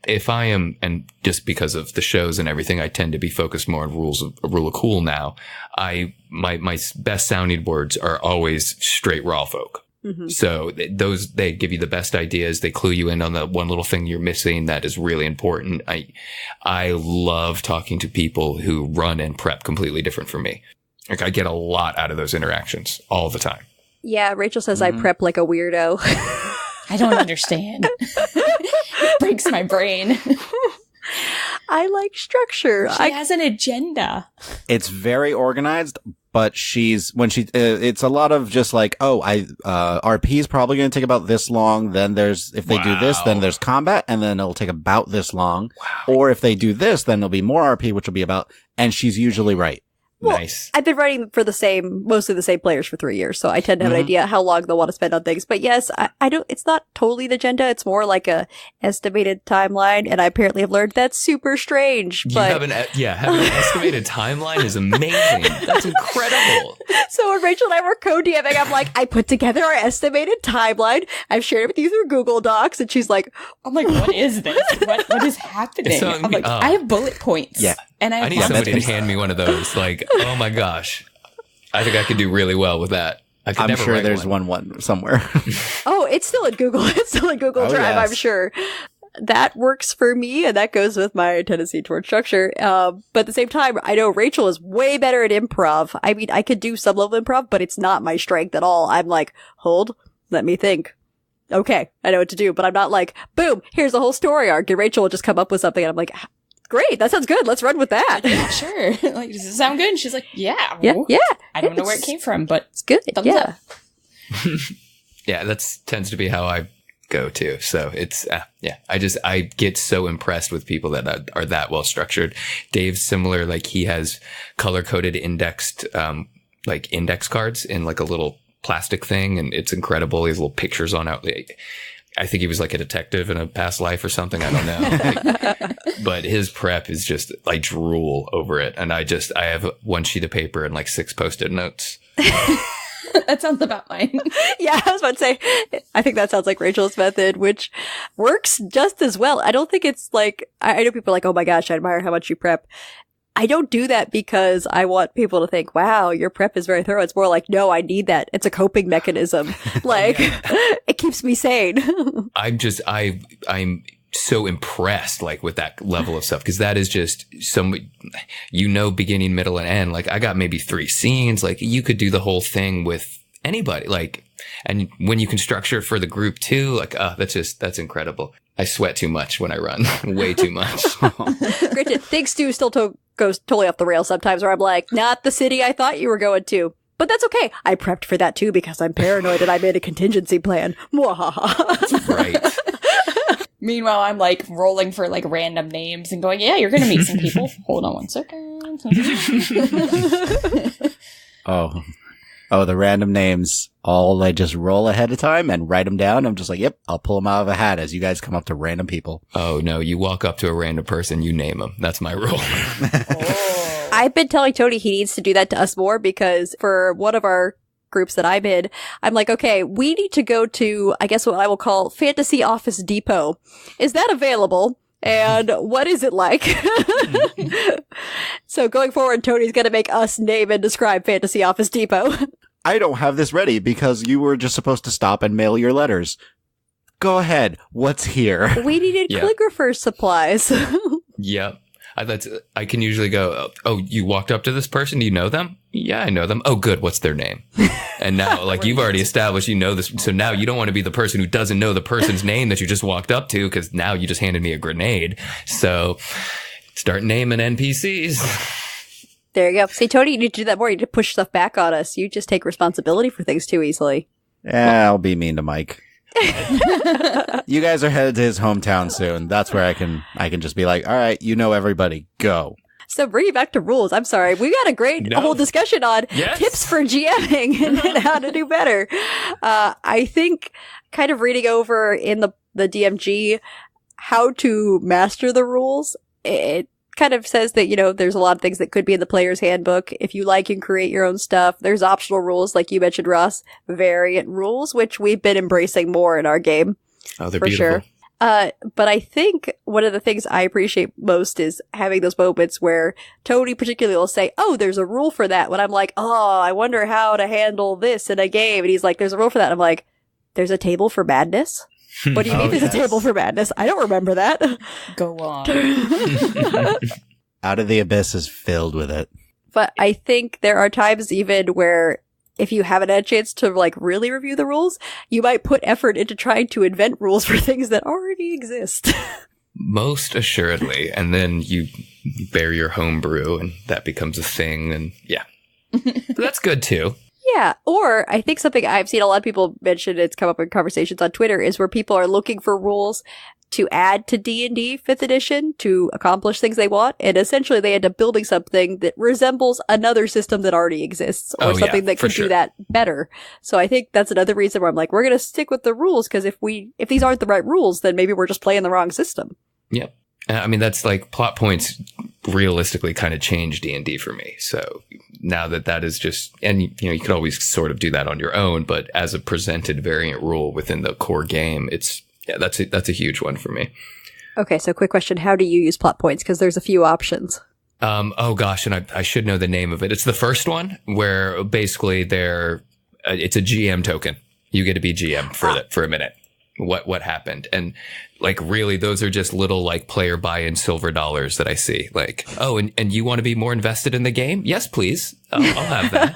If I am, and just because of the shows and everything, I tend to be focused more on rule of cool now. My best sounding words are always straight raw folk. Mm-hmm. So they give you the best ideas. They clue you in on the one little thing you're missing that is really important. I love talking to people who run and prep completely different from me. Like, I get a lot out of those interactions all the time. Yeah, Rachel says I prep like a weirdo. I don't understand. It breaks my brain. I like structure. She has an agenda. It's very organized, but it's a lot of just like, RP is probably going to take about this long. Then if they do this, then there's combat, and then it'll take about this long. Wow. Or if they do this, then there'll be more RP, which will be about, and she's usually right. Well, Nice. I've been writing for mostly the same players for 3 years, so I tend to have an idea how long they'll want to spend on things. But yes, I don't, it's not totally the agenda, it's more like a estimated timeline, and I apparently have learned that's super strange. But Having an estimated timeline is amazing. That's incredible. So when Rachel and I were co-DMing, I'm like, I put together our estimated timeline, I've shared it with you through Google Docs, and she's like, I'm like, what is this? What is happening? So, I'm like, I have bullet points. Yeah. And I need somebody to hand me one of those. Like, oh my gosh. I think I could do really well with that. I'm I'm sure there's one somewhere. oh, it's still in Google. It's still in Google Drive, yes. I'm sure. That works for me, and that goes with my tendency towards structure. But at the same time, I know Rachel is way better at improv. I mean, I could do some level of improv, but it's not my strength at all. I'm like, hold, let me think. Okay, I know what to do, but I'm not like, boom, here's the whole story arc, and Rachel will just come up with something, and I'm like, great, that sounds good, let's run with that. Yeah, sure. Like, does it sound good? And she's like, yeah. Yeah, well, yeah. I don't know where it came from, but It's good, thumbs yeah. up. Yeah, that tends to be how I go too. So it's, I get so impressed with people that are that well structured. Dave's similar, like he has color coded indexed, like index cards in like a little plastic thing. And it's incredible. He has little pictures on out. I think he was like a detective in a past life or something. I don't know. But his prep is just like drool over it. And I have one sheet of paper and like 6 Post-it notes. That sounds about mine. Yeah, I was about to say, I think that sounds like Rachel's method, which works just as well. I don't think it's like, I know people are like, oh my gosh, I admire how much you prep. I don't do that because I want people to think, wow, your prep is very thorough. It's more like, no, I need that. It's a coping mechanism. Like, it keeps me sane. I'm so impressed like with that level of stuff, because that is just beginning, middle, and end. Like I got maybe 3 scenes. Like you could do the whole thing with anybody. Like, and when you can structure for the group too, like that's incredible. I sweat too much when I run, way too much. Granted, things do still goes totally off the rails sometimes, where I'm like, not the city I thought you were going to. But that's okay. I prepped for that too because I'm paranoid and I made a contingency plan. Mwahaha. Right. Meanwhile, I'm like rolling for like random names and going, yeah, you're going to meet some people. Hold on one second. Oh, the random names. All I just roll ahead of time and write them down. I'm just like, yep, I'll pull them out of a hat as you guys come up to random people. Oh no, you walk up to a random person, you name them. That's my rule. Oh. I've been telling Tony he needs to do that to us more, because for one of our groups that I'm in, I'm like, okay, we need to go to, I guess what I will call Fantasy Office Depot. Is that available? And what is it like? So going forward, Tony's going to make us name and describe Fantasy Office Depot. I don't have this ready because you were just supposed to stop and mail your letters. Go ahead. What's here? We needed Yeah. calligrapher's supplies. Yep. I can usually go, oh, you walked up to this person? Do you know them? Yeah, I know them. Oh, good. What's their name? And now, like, you've already established you know this. So now you don't want to be the person who doesn't know the person's name that you just walked up to, because now you just handed me a grenade. So start naming NPCs. There you go. See, Tony, you need to do that more. You need to push stuff back on us. You just take responsibility for things too easily. Yeah, I'll be mean to Mike. You guys are headed to his hometown soon. That's where I can just be like, all right, you know everybody, go. So bring it back to rules. I'm sorry. We got a great whole discussion on tips for GMing and how to do better. I think kind of reading over in the DMG how to master the rules, it kind of says that, you know, there's a lot of things that could be in the player's handbook. If you like, you can create your own stuff. There's optional rules, like you mentioned, Ross, variant rules, which we've been embracing more in our game. Oh, they're for beautiful. Sure. But I think one of the things I appreciate most is having those moments where Tony particularly will say, oh, there's a rule for that. When I'm like, oh, I wonder how to handle this in a game. And he's like, there's a rule for that. And I'm like, there's a table for madness? What do you mean there's a table for madness? I don't remember that. Go on. Out of the Abyss is filled with it. But I think there are times even where if you haven't had a chance to like really review the rules, you might put effort into trying to invent rules for things that already exist. Most assuredly. And then you bear your home brew and that becomes a thing. And yeah. But that's good too. Yeah, or I think something I've seen a lot of people mention, it's come up in conversations on Twitter, is where people are looking for rules to add to D&D 5th edition to accomplish things they want, and essentially they end up building something that resembles another system that already exists, or something that could do that better. So I think that's another reason where I'm like, we're going to stick with the rules, because if these aren't the right rules, then maybe we're just playing the wrong system. Yep. I mean, that's like plot points realistically kind of change D&D for me. So now that is just, and you know, you could always sort of do that on your own, but as a presented variant rule within the core game, that's a huge one for me. Okay, so quick question. How do you use plot points? Because there's a few options. Oh gosh, and I should know the name of it. It's the first one where basically it's a GM token. You get to be GM for a minute. What happened? And like, really, those are just little like player buy-in silver dollars that I see. Like, oh, and you want to be more invested in the game? Yes, please. I'll have that.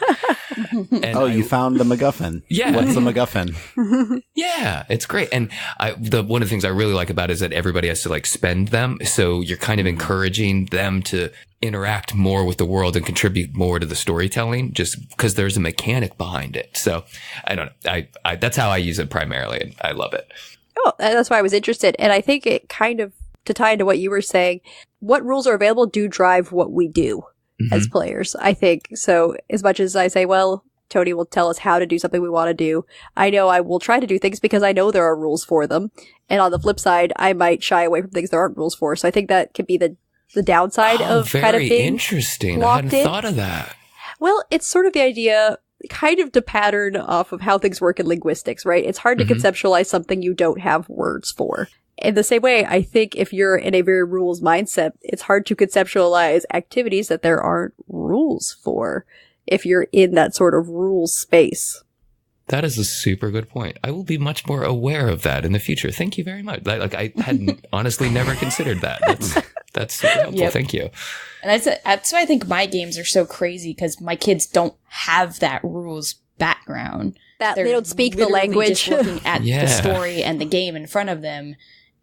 And you found the MacGuffin. Yeah. What's the MacGuffin? Yeah, it's great. And one of the things I really like about it is that everybody has to like spend them. So you're kind of encouraging them to interact more with the world and contribute more to the storytelling just because there's a mechanic behind it. So I don't know. I that's how I use it primarily, and I love it. Oh, that's why I was interested. And I think it kind of, to tie into what you were saying, what rules are available do drive what we do as players, I think. So as much as I say, well, Tony will tell us how to do something we want to do, I know I will try to do things because I know there are rules for them. And on the flip side, I might shy away from things there aren't rules for. So I think that could be the downside of kind of being very interesting. I hadn't thought of that. Well, it's sort of the idea kind of to pattern off of how things work in linguistics, right? It's hard to conceptualize something you don't have words for. In the same way, I think if you're in a very rules mindset, it's hard to conceptualize activities that there aren't rules for if you're in that sort of rules space. That is a super good point. I will be much more aware of that in the future. Thank you very much. I had honestly never considered that. That's super helpful. Yep. Thank you. And that's why I think my games are so crazy, because my kids don't have that rules background. They don't speak the language. Just looking at the story and the game in front of them.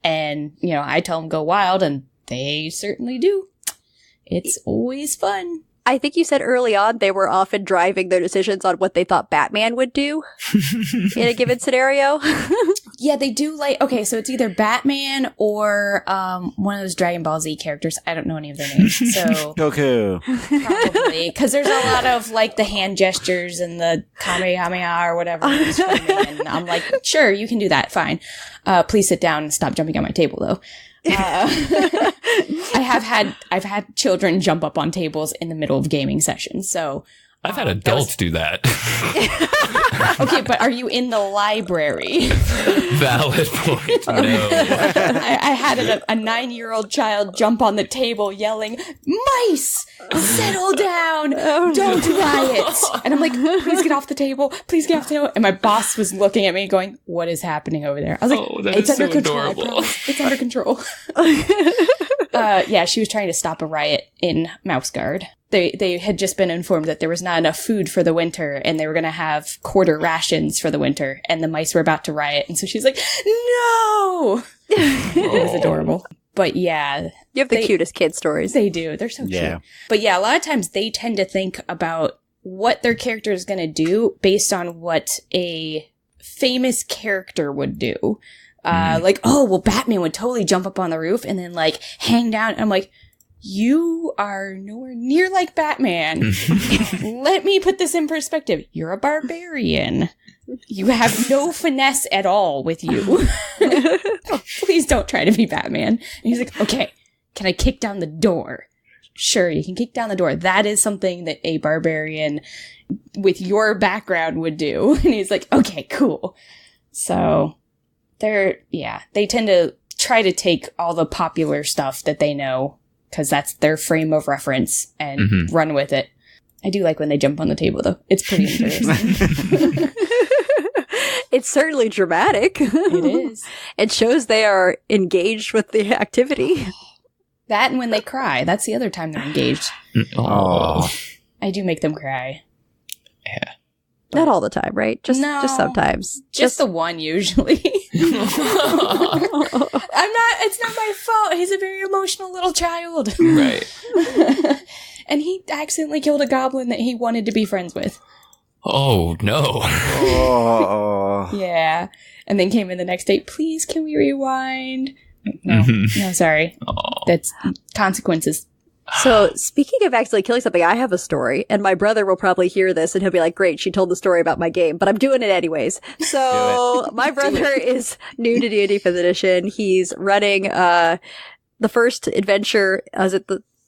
And, you know, I tell them go wild, and they certainly do. It's always fun. I think you said early on they were often driving their decisions on what they thought Batman would do in a given scenario. Yeah, they do okay, so it's either Batman or one of those Dragon Ball Z characters. I don't know any of their names. So Goku. Probably. Because there's a lot of the hand gestures and the Kamehameha or whatever. And I'm like, sure, you can do that. Fine. Please sit down and stop jumping on my table, though. I've had children jump up on tables in the middle of gaming sessions, so I've had adults do that. Okay, but are you in the library? Valid point. No. I had a 9-year-old child jump on the table yelling, "Mice, settle down, don't riot." And I'm like, please get off the table, please get off the table. And my boss was looking at me going, what is happening over there? I was like, it's under control. It's under control. Yeah, she was trying to stop a riot in Mouse Guard. They had just been informed that there was not enough food for the winter, and they were going to have quarter rations for the winter, and the mice were about to riot. And so she's like, no! It was adorable. But yeah. You have the cutest kid stories. They do. They're so cute. But yeah, a lot of times they tend to think about what their character is going to do based on what a famous character would do. Like, oh, well, Batman would totally jump up on the roof and then hang down. And I'm like, you are nowhere near like Batman. Let me put this in perspective. You're a barbarian. You have no finesse at all with you. Please don't try to be Batman. And he's like, okay, can I kick down the door? Sure, you can kick down the door. That is something that a barbarian with your background would do. And he's like, okay, cool. So they tend to try to take all the popular stuff that they know, because that's their frame of reference, and run with it. I do like when they jump on the table, though. It's pretty interesting. It's certainly dramatic. It is. It shows they are engaged with the activity. That and when they cry. That's the other time they're engaged. Oh. I do make them cry. Yeah. Not all the time, right? Just sometimes. Just the one, usually. It's not my fault. He's a very emotional little child. Right. and he accidentally killed a goblin that he wanted to be friends with. Oh, no. Oh. Yeah. And then came in the next day, please, can we rewind? No, no, sorry. Oh. That's consequences. So, speaking of accidentally killing something, I have a story, and my brother will probably hear this, and he'll be like, great, she told the story about my game, but I'm doing it anyways. So, my brother is new to D&D 5th edition. He's running the first adventure,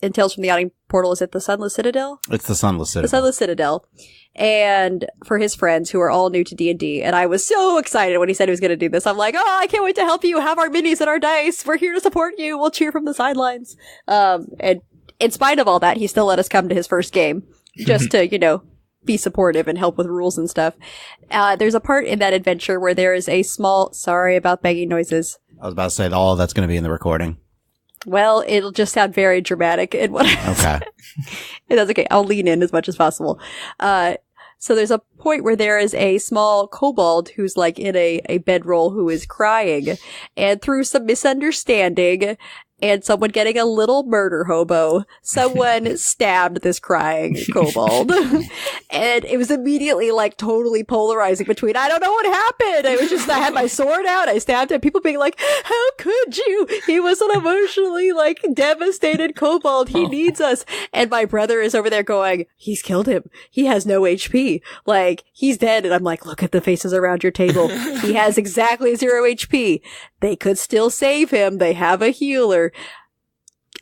in Tales from the Yawning Portal, is it the Sunless Citadel? It's the Sunless Citadel. The Sunless Citadel. And for his friends who are all new to D&D. And I was so excited when he said he was going to do this. I'm like, oh, I can't wait to help you. Have our minis and our dice. We're here to support you. We'll cheer from the sidelines. And in spite of all that, he still let us come to his first game just to, be supportive and help with rules and stuff. There's a part in that adventure where there is a small, sorry about banging noises. I was about to say all that's going to be in the recording. Well, it'll just sound very dramatic in what I Okay. That's okay. I'll lean in as much as possible. So there's a point where there is a small kobold who's like in a bedroll who is crying, and through some misunderstanding and someone getting a little murder hobo, someone stabbed this crying kobold. And it was immediately like totally polarizing between, I don't know what happened. It was just, I had my sword out, I stabbed him, people being like, how could you? He was an emotionally like devastated kobold. He needs us. And my brother is over there going, he's killed him. He has no HP. Like, he's dead. And I'm like, look at the faces around your table. He has exactly 0 HP. They could still save him. They have a healer.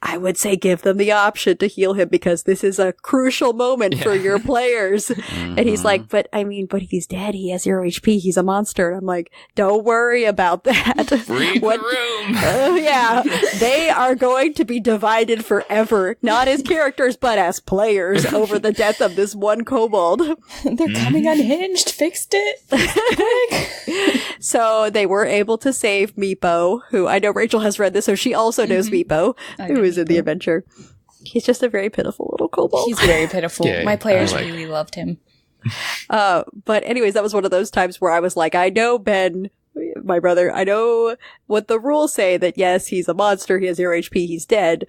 I would say give them the option to heal him because this is a crucial moment for your players. And he's like, but he's dead. He has 0 HP. He's a monster. And I'm like, don't worry about that. Read the room. Yeah. They are going to be divided forever, not as characters, but as players over the death of this one kobold. They're coming unhinged. Fixed it. Quick. So they were able to save Meepo, who I know Rachel has read this, so she also knows Meepo, who is in the adventure. He's just a very pitiful little kobold. He's very pitiful. Yeah, My players I like really loved him. But anyways, that was one of those times where I was like, I know Ben, my brother, I know what the rules say that yes, he's a monster, he has 0 HP, he's dead.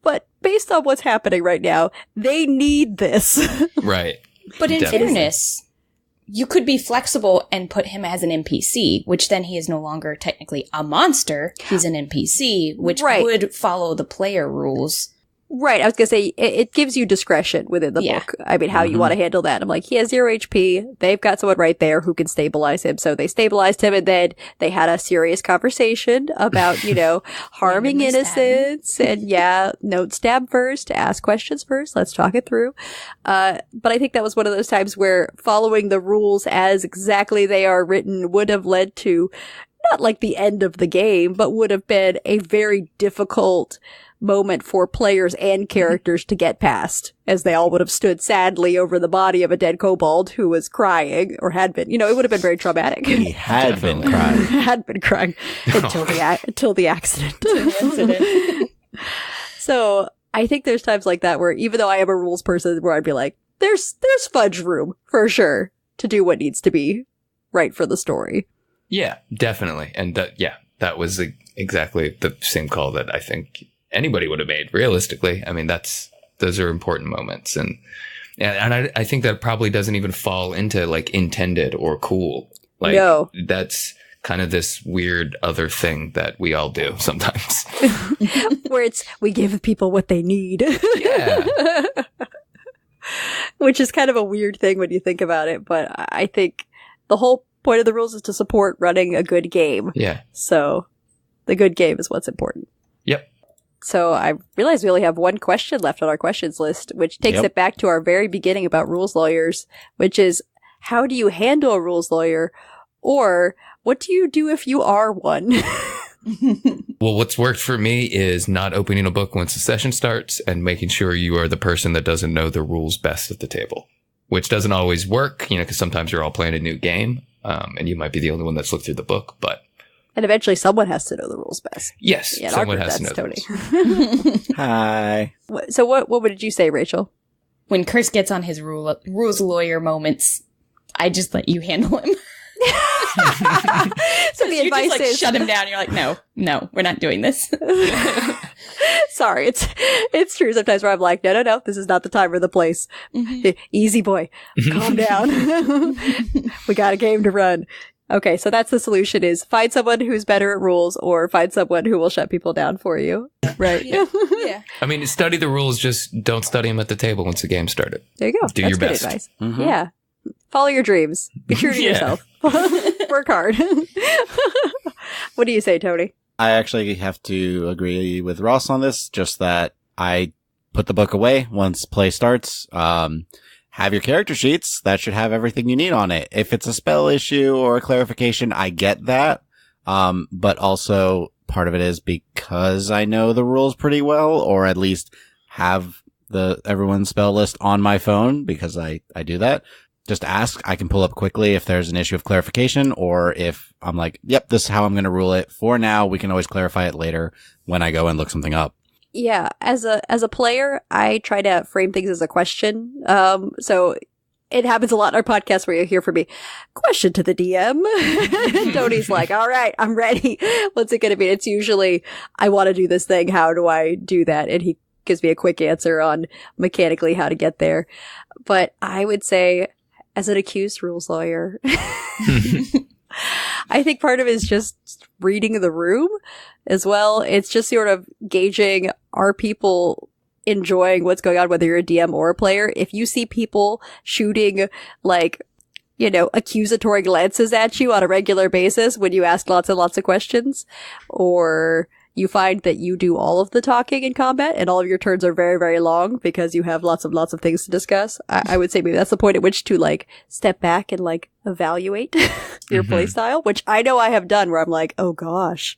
But based on what's happening right now, they need this. Right. But in Definitely. fairness, you could be flexible and put him as an NPC, which then he is no longer technically a monster. He's an NPC, which Right. would follow the player rules. Right, I was gonna say, it gives you discretion within the book. I mean, how you want to handle that. I'm like, he has 0 HP, they've got someone right there who can stabilize him, so they stabilized him, and then they had a serious conversation about, harming Randomly innocents, and don't stab first, ask questions first, let's talk it through. But I think that was one of those times where following the rules as exactly they are written would have led to, not like the end of the game, but would have been a very difficult moment for players and characters to get past, as they all would have stood sadly over the body of a dead kobold who was crying, or had been. It would have been very traumatic. He had been crying. Had been crying until the accident. So I think there's times like that where, even though I am a rules person, where I'd be like, there's fudge room for sure to do what needs to be right for the story. Yeah, definitely. And that was exactly the same call that I think anybody would have made, realistically. I mean, those are important moments. And I think that probably doesn't even fall into like intended or cool. Like, No. That's kind of this weird other thing that we all do sometimes. Where we give people what they need. Yeah. Which is kind of a weird thing when you think about it, but I think the whole point of the rules is to support running a good game. Yeah. So the good game is what's important. Yep. So I realize we only have one question left on our questions list, which takes it back to our very beginning about rules lawyers, which is, how do you handle a rules lawyer? Or what do you do if you are one? Well, what's worked for me is not opening a book once the session starts and making sure you are the person that doesn't know the rules best at the table, which doesn't always work, because sometimes you're all playing a new game, and you might be the only one that's looked through the book, but. And eventually someone has to know the rules best. Yes, Yeah, in someone our group, has to know that's the rules. Hi. So what did you say, Rachel? When Chris gets on his rules lawyer moments, I just let you handle him. So the You advice just is shut him down. You're like, no, we're not doing this. Sorry, it's true sometimes where I'm like, no, this is not the time or the place. Easy boy, calm down. We got a game to run. Okay, so that's the solution: is find someone who's better at rules, or find someone who will shut people down for you. Right? Yeah. I mean, study the rules. Just don't study them at the table once the game started. There you go. Do that's your good best. advice. Yeah. Follow your dreams. Be true to yourself. Work hard. What do you say, Tony? I actually have to agree with Ross on this, just that I put the book away once play starts. Have your character sheets. That should have everything you need on it. If it's a spell issue or a clarification, I get that. But also part of it is because I know the rules pretty well, or at least have everyone's spell list on my phone, because I do that. Just ask. I can pull up quickly if there's an issue of clarification, or if I'm like, yep, this is how I'm going to rule it. For now, we can always clarify it later when I go and look something up. Yeah, as a player, I try to frame things as a question. So it happens a lot in our podcast where you hear from me, question to the DM. And Tony's like, all right, I'm ready. What's it going to be? It's usually, I want to do this thing. How do I do that? And he gives me a quick answer on mechanically how to get there. But I would say, as an accused rules lawyer, I think part of it is just reading the room as well. It's just sort of gauging, are people enjoying what's going on, whether you're a DM or a player? If you see people shooting, like, accusatory glances at you on a regular basis when you ask lots and lots of questions, or you find that you do all of the talking in combat and all of your turns are very, very long because you have lots of things to discuss, I would say maybe that's the point at which to step back and evaluate your playstyle, which I know I have done, where I'm like, oh gosh,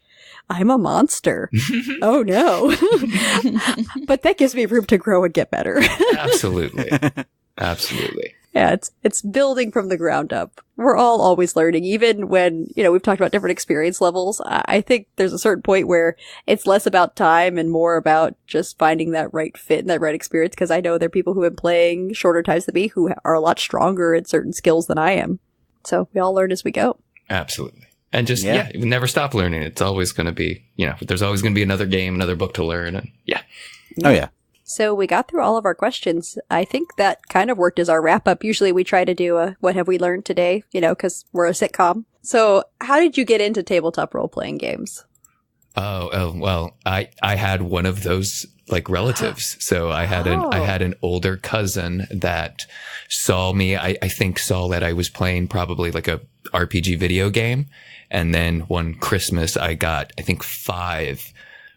I'm a monster. Oh no. But that gives me room to grow and get better. Absolutely. Absolutely. Yeah, it's building from the ground up. We're all always learning, even when, we've talked about different experience levels. I think there's a certain point where it's less about time and more about just finding that right fit and that right experience, because I know there are people who have been playing shorter times than me who are a lot stronger at certain skills than I am. So we all learn as we go. Absolutely. And just, you never stop learning. It's always going to be, there's always going to be another game, another book to learn. And Oh, yeah. So we got through all of our questions. I think that kind of worked as our wrap up. Usually we try to do a what have we learned today, because we're a sitcom. So how did you get into tabletop role playing games? Oh, well, I had one of those relatives. So I had an older cousin that saw me. I think saw that I was playing probably a RPG video game. And then one Christmas I got, I think 5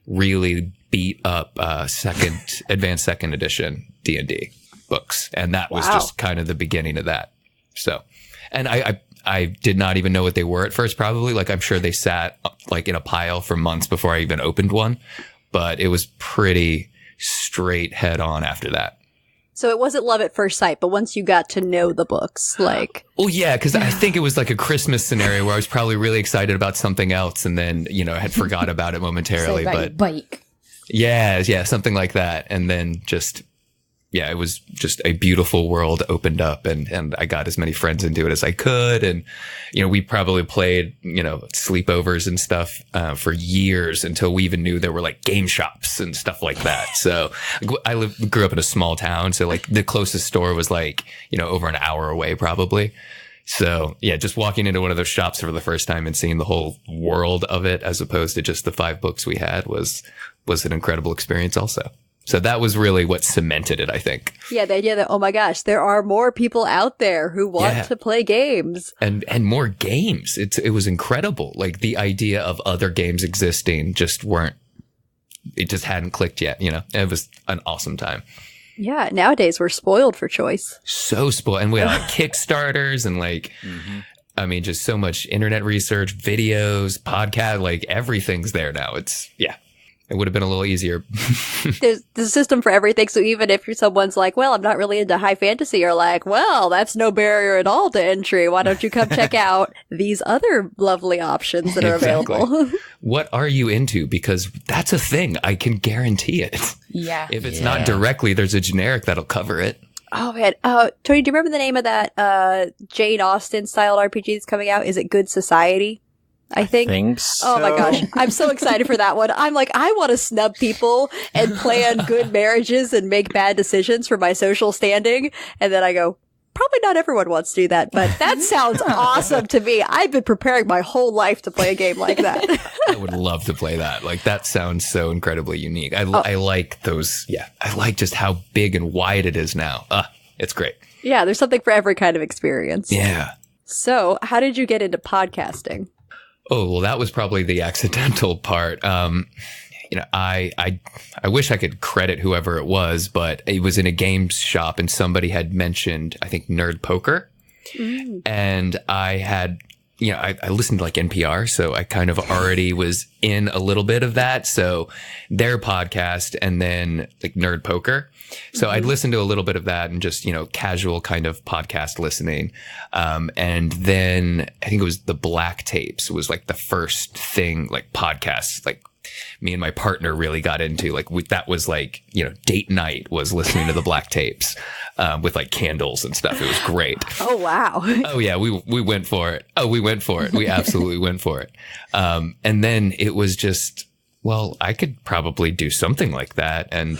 really beat up advanced second edition D&D books, and that was just kind of the beginning of that. So, and I did not even know what they were at first. Probably I'm sure they sat in a pile for months before I even opened one, but it was pretty straight head on after that. So it wasn't love at first sight, but once you got to know the books, Oh yeah, because I think it was a Christmas scenario where I was probably really excited about something else, and then I had forgot about it momentarily. But bike. Yeah, something like that. And then it was just a beautiful world opened up, and I got as many friends into it as I could. And, we probably played, sleepovers and stuff, for years until we even knew there were game shops and stuff like that. So I grew up in a small town. So the closest store was over an hour away probably. So yeah, just walking into one of those shops for the first time and seeing the whole world of it, as opposed to just the 5 books we had, was an incredible experience also. So that was really what cemented it, I think. Yeah, the idea that, oh my gosh, there are more people out there who want to play games. And more games. It was incredible. The idea of other games existing it just hadn't clicked yet, It was an awesome time. Yeah, nowadays we're spoiled for choice. So spoiled. And we had Kickstarters and I mean, just so much internet research, videos, podcast, everything's there now. It would have been a little easier. There's a system for everything. So even if someone's like, well, I'm not really into high fantasy, you're like, well, that's no barrier at all to entry. Why don't you come check out these other lovely options that are available? What are you into? Because that's a thing. I can guarantee it. Yeah. If it's not directly, there's a generic that'll cover it. Oh, man. Tony, do you remember the name of that Jane Austen style RPG that's coming out? Is it Good Society? I think so. Oh my gosh. I'm so excited for that one. I'm like, I want to snub people and plan good marriages and make bad decisions for my social standing. And then I go, probably not everyone wants to do that, but that sounds awesome to me. I've been preparing my whole life to play a game like that. I would love to play that. Like, that sounds so incredibly unique. I like those. Yeah. I like just how big and wide it is now. It's great. Yeah, there's something for every kind of experience. Yeah. So, how did you get into podcasting? Oh, well, that was probably the accidental part. I wish I could credit whoever it was, but it was in a games shop and somebody had mentioned, I think, Nerd Poker. And I had, I listened to like NPR, so I kind of already was in a little bit of that. So their podcast and then like Nerd Poker. So I'd listened to a little bit of that and just, casual kind of podcast listening. And then I think it was the Black Tapes was like the first thing, like podcasts, like me and my partner really got into. Like that was like, date night was listening to the Black Tapes, with like candles and stuff. It was great. Oh, wow. Oh yeah. We went for it. We absolutely went for it. And then it was just, well, I could probably do something like that. And,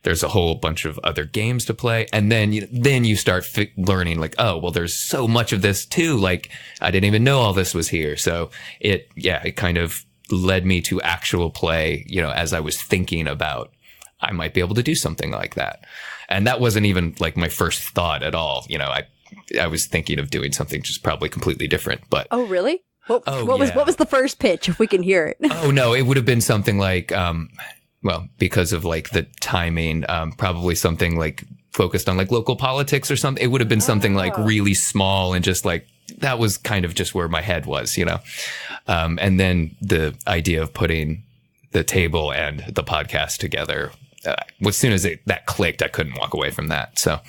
there's a whole bunch of other games to play. And then you start learning like, oh, well, there's so much of this too. Like I didn't even know all this was here. So it kind of led me to actual play, as I was thinking about, I might be able to do something like that. And that wasn't even like my first thought at all. I was thinking of doing something just probably completely different, but. Oh, really? What was the first pitch, if we can hear it? Oh, no, it would have been something like, well, because of like the timing, probably something like focused on like local politics or something. It would have been something like really small and just like, that was kind of just where my head was, and then the idea of putting the table and the podcast together, as soon as that clicked, I couldn't walk away from that. So.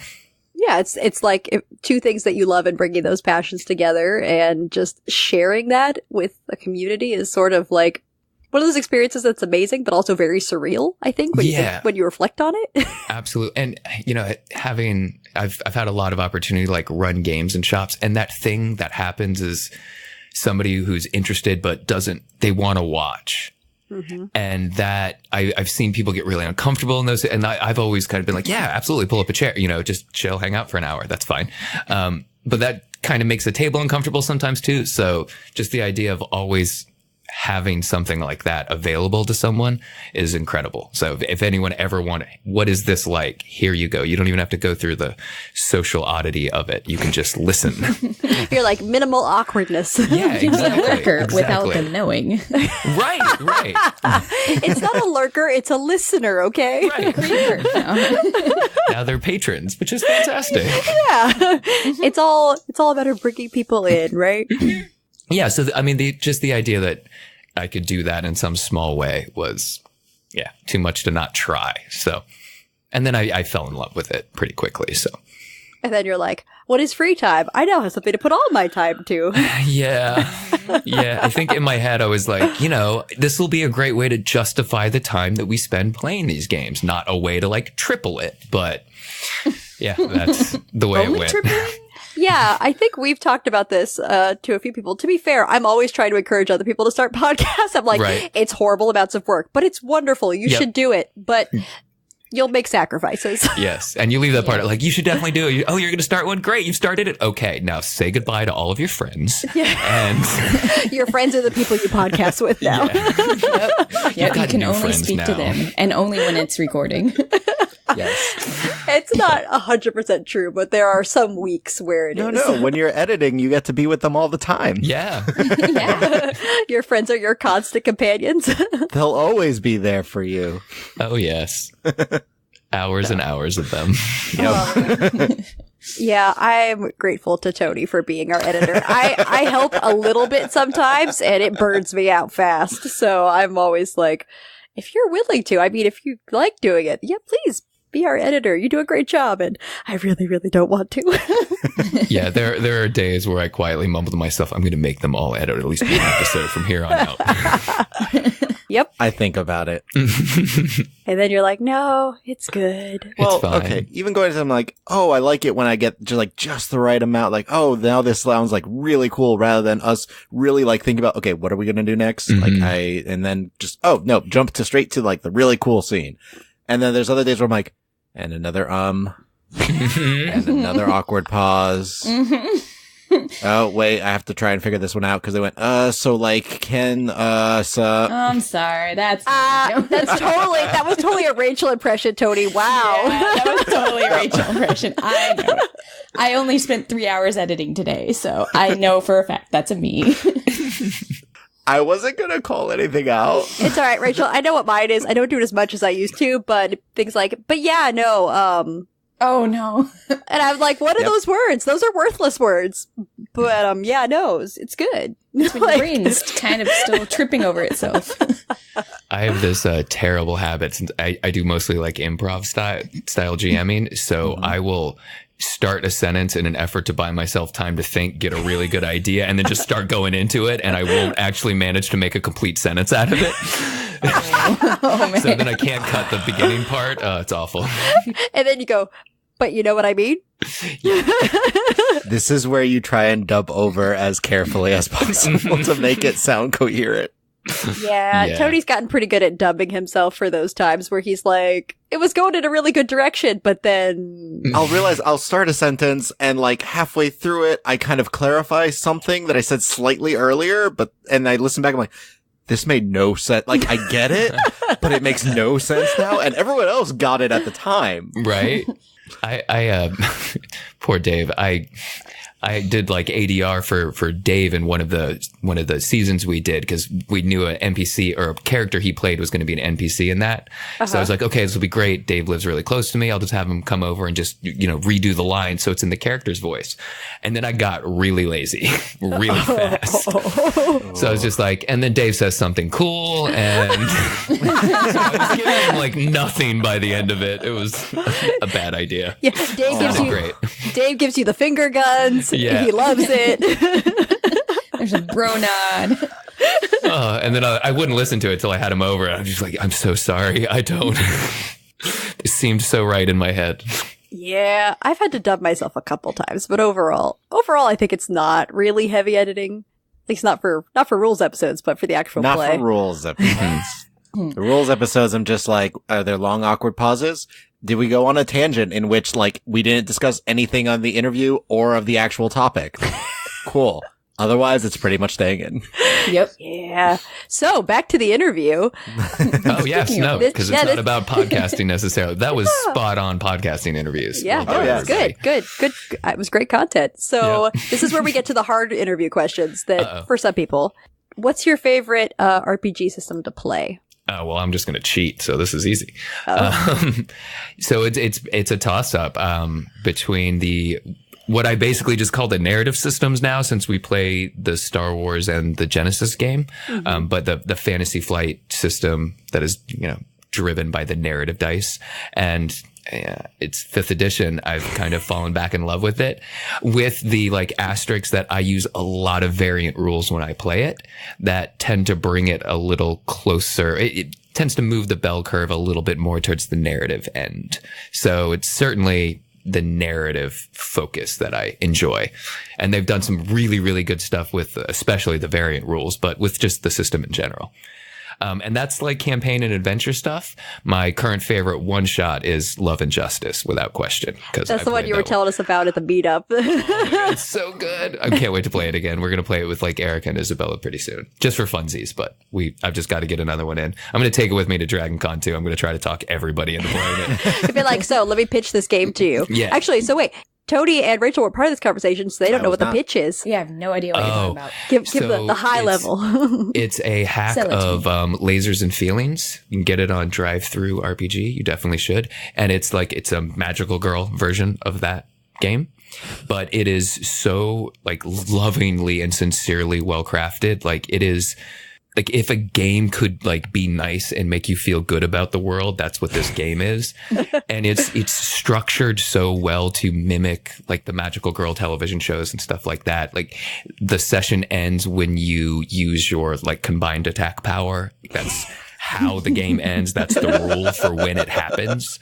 Yeah, it's like two things that you love and bringing those passions together and just sharing that with a community is sort of like one of those experiences that's amazing, but also very surreal, I think, when you reflect on it. Absolutely. And, I've had a lot of opportunity to like run games in shops, and that thing that happens is somebody who's interested, but they want to watch. Mm-hmm. And that I've seen people get really uncomfortable in those. And I've always kind of been like, yeah, absolutely. Pull up a chair, just chill, hang out for an hour. That's fine. But that kind of makes the table uncomfortable sometimes too. So just the idea of always having something like that available to someone is incredible. So if anyone ever what is this like? Here you go. You don't even have to go through the social oddity of it. You can just listen. You're like minimal awkwardness. Yeah, exactly. A lurker without them knowing. Right. It's not a lurker. It's a listener. Okay. Right. Now they're patrons, which is fantastic. Yeah. It's all about bringing people in, right? Yeah. So, just the idea that I could do that in some small way was, too much to not try. So, and then I fell in love with it pretty quickly. So, and then you're like, what is free time? I now have something to put all my time to. Yeah. I think in my head, I was like, this will be a great way to justify the time that we spend playing these games. Not a way to like triple it, but yeah, that's the way it went. Yeah, I think we've talked about this to a few people. To be fair, I'm always trying to encourage other people to start podcasts. I'm like, It's horrible amounts of work, but it's wonderful. You should do it, but you'll make sacrifices. Yes, and you leave that part like, you should definitely do it. You're going to start one? Great, you've started it. Okay, now say goodbye to all of your friends. Yeah. And your friends are the people you podcast with now. Yep, you can only speak to them, and only when it's recording. Yes. It's not 100% true, but there are some weeks where it is. No. When you're editing, you get to be with them all the time. Yeah. Your friends are your constant companions. They'll always be there for you. Oh, yes. Hours and hours of them. Yep. Yeah, I'm grateful to Tony for being our editor. I help a little bit sometimes, and it burns me out fast. So I'm always like, if you're willing to, if you like doing it, please be our editor. You do a great job. And I really, really don't want to. Yeah, there are days where I quietly mumble to myself, I'm going to make them all edit at least one episode from here on out. Yep. I think about it. And then you're like, no, it's good. Well, fine. okay. Even going to them like, oh, I like it when I get just the right amount. Like, oh, now this sounds like really cool, rather than us really like thinking about, okay, what are we gonna do next? And then just, oh no, jump to straight to like the really cool scene. And then there's other days where I'm like, and another and another awkward pause. Oh wait, I have to try and figure this one out because they went, so like, I'm sorry, that was totally a Rachel impression, Tony. Wow. Yeah, that was totally a Rachel impression. I know. I only spent 3 hours editing today, so I know for a fact that's a me. I wasn't gonna call anything out. It's all right, Rachel. I know what mine is. I don't do it as much as I used to, but things like, but yeah, no, Oh no. and I'm like, what are those words? Those are worthless words. But yeah, no, it's good. When your brain's kind of still tripping over itself. I have this terrible habit since I do mostly like improv style GMing. So I will start a sentence in an effort to buy myself time to think, get a really good idea, and then just start going into it. And I won't actually manage to make a complete sentence out of it. Oh, man. So then I can't cut the beginning part. It's awful. And then you go, but you know what I mean? This is where you try and dub over as carefully as possible to make it sound coherent. Yeah, Tony's gotten pretty good at dubbing himself for those times where he's like, it was going in a really good direction, but then I'll start a sentence and like halfway through it, I kind of clarify something that I said slightly earlier, and I listen back, I'm like, this made no sense. Like, I get it, but it makes no sense now. And everyone else got it at the time. Right. I poor Dave. I did like ADR for Dave in one of the seasons we did because we knew an NPC or a character he played was going to be an NPC in that. So I was like, okay, this will be great. Dave lives really close to me. I'll just have him come over and just, redo the line so it's in the character's voice. And then I got really lazy really fast. So I was just like, and then Dave says something cool and so I was giving him like nothing by the end of it. It was a bad idea. yeah, Dave gives you the finger guns. Yeah. He loves it. There's a bro nod. And then I wouldn't listen to it till I had him over. I'm just like, I'm so sorry. I don't. It seemed so right in my head. Yeah, I've had to dub myself a couple times, but overall, I think it's not really heavy editing. At least not for rules episodes, but for the actual Not play. for rules episodes. The rules episodes, I'm just like, are there long, awkward pauses? Did we go on a tangent in which, like, we didn't discuss anything on the interview or of the actual topic? Cool. Otherwise, it's pretty much staying in. Yep. Yeah. So back to the interview. Oh, yes. No, this- because yeah, it's not this- about podcasting necessarily. That was spot on podcasting interviews. Yeah, Like, no, yeah, it's good. It was great content. So this is where we get to the hard interview questions that for some people. What's your favorite RPG system to play? Oh, well, I'm just going to cheat. So this is easy. Oh. So it's a toss up between what I basically just call the narrative systems now, since we play the Star Wars and the Genesis game. But the Fantasy Flight system that is, driven by the narrative dice, and it's 5th edition. I've kind of fallen back in love with it, with the like asterisks that I use a lot of variant rules when I play it that tend to bring it a little closer. It tends to move the bell curve a little bit more towards the narrative end. So it's certainly the narrative focus that I enjoy. And they've done some really, really good stuff with especially the variant rules, but with just the system in general. And that's like campaign and adventure stuff. My current favorite one shot is Love and Justice, without question. That's the one you were telling us about at the meetup. It's so good. I can't wait to play it again. We're going to play it with like Eric and Isabella pretty soon, just for funsies. But I've just got to get another one in. I'm going to take it with me to Dragon Con too. I'm going to try to talk everybody into playing it. It'd be like, so let me pitch this game to you. Yeah. Actually, so wait. Tony and Rachel were part of this conversation, so they don't know what the not. pitch is. Yeah, I have no idea what you're talking about. Give So the high it's- level. It's a hack Sell it to of Lasers and Feelings. You can get it on Drive-Thru RPG. You definitely should. And it's a magical girl version of that game. But it is so like lovingly and sincerely well crafted. Like it is like if a game could like be nice and make you feel good about the world, that's what this game is. And it's structured so well to mimic like the Magical Girl television shows and stuff like that. Like the session ends when you use your like combined attack power. That's how the game ends. That's the rule for when it happens.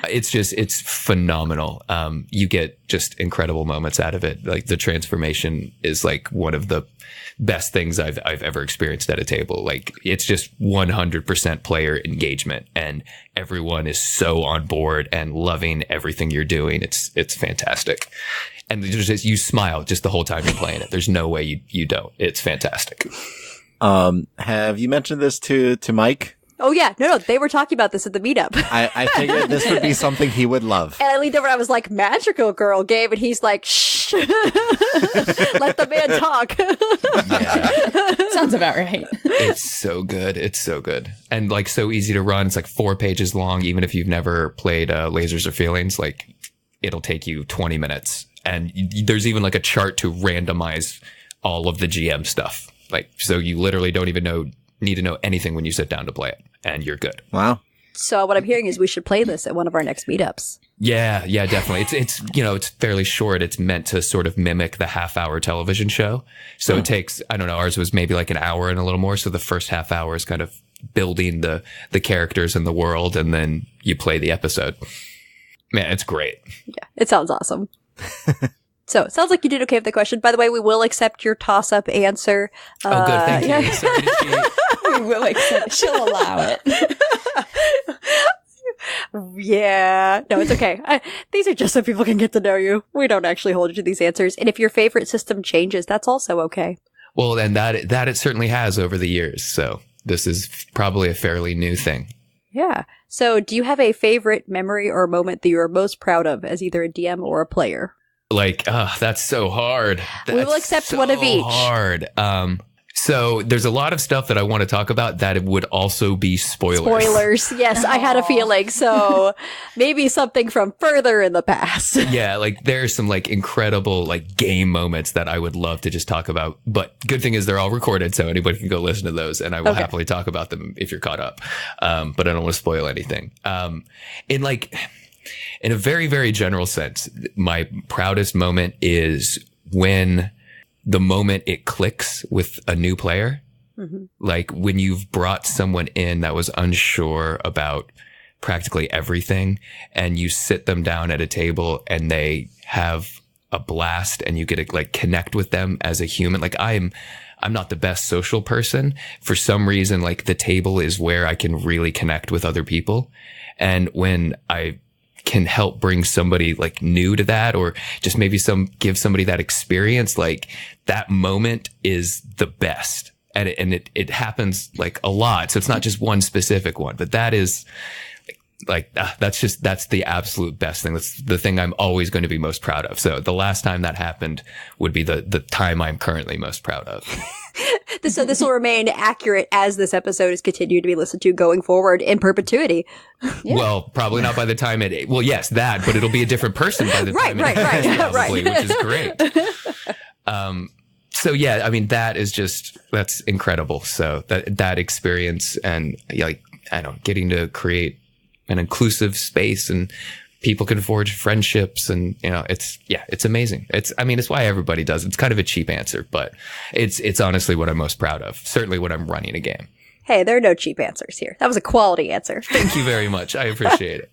It's phenomenal. You get just incredible moments out of it. Like the transformation is like one of the best things I've ever experienced at a table. Like it's just 100% player engagement and everyone is so on board and loving everything you're doing. It's fantastic. And you smile just the whole time you're playing it. There's no way you don't. It's fantastic. Have you mentioned this to Mike? Oh yeah, no, they were talking about this at the meetup. I figured this would be something he would love. And I leaned over and I was like, Magical Girl game, and he's like, shh, let the man talk. Sounds about right. It's so good. It's so good. And like so easy to run. It's like 4 pages long. Even if you've never played Lasers or Feelings, like it'll take you 20 minutes. And there's even like a chart to randomize all of the GM stuff. Like, so you literally don't even need to know anything when you sit down to play it, and you're good. Wow. So what I'm hearing is we should play this at one of our next meetups. Yeah, definitely. It's it's fairly short. It's meant to sort of mimic the half-hour television show. So it takes, I don't know, ours was maybe like an hour and a little more. So the first half hour is kind of building the characters and the world, and then you play the episode. Man, it's great. Yeah, it sounds awesome. So, it sounds like you did okay with the question. By the way, we will accept your toss-up answer. Oh, good. Thank you. Sorry to cheat. We will accept. She'll allow it. Yeah. No, it's okay. These are just so people can get to know you. We don't actually hold you to these answers. And if your favorite system changes, that's also okay. Well, and that it certainly has over the years. So this is probably a fairly new thing. Yeah. So do you have a favorite memory or moment that you are most proud of as either a DM or a player? Like, that's so hard. We will accept one of each. Hard. So there's a lot of stuff that I want to talk about that it would also be spoilers. Spoilers. Yes, I had a feeling. So maybe something from further in the past. Yeah, like there's some like incredible like game moments that I would love to just talk about. But good thing is they're all recorded, so anybody can go listen to those, and I will happily talk about them if you're caught up. But I don't want to spoil anything. In a very, very general sense, my proudest moment is when the moment it clicks with a new player. Mm-hmm. Like when you've brought someone in that was unsure about practically everything, and you sit them down at a table and they have a blast and you get to like connect with them as a human. Like I'm not the best social person. For some reason, like the table is where I can really connect with other people. And when I can help bring somebody like new to that, or just maybe give somebody that experience, like that moment is the best. And it happens like a lot. So it's not just one specific one, but that is like, that's the absolute best thing. That's the thing I'm always going to be most proud of. So the last time that happened would be the time I'm currently most proud of. So this will remain accurate as this episode is continued to be listened to going forward in perpetuity. Yeah. Well, probably not by the time well, yes, that, but it'll be a different person by the time it happens, probably, which is great. So yeah, I mean, that's incredible. So that experience and like, I don't know, getting to create an inclusive space and people can forge friendships, and it's amazing. It's why everybody does it. It's kind of a cheap answer, but it's honestly what I'm most proud of. Certainly when I'm running a game. Hey, there are no cheap answers here. That was a quality answer. Thank you very much. I appreciate it.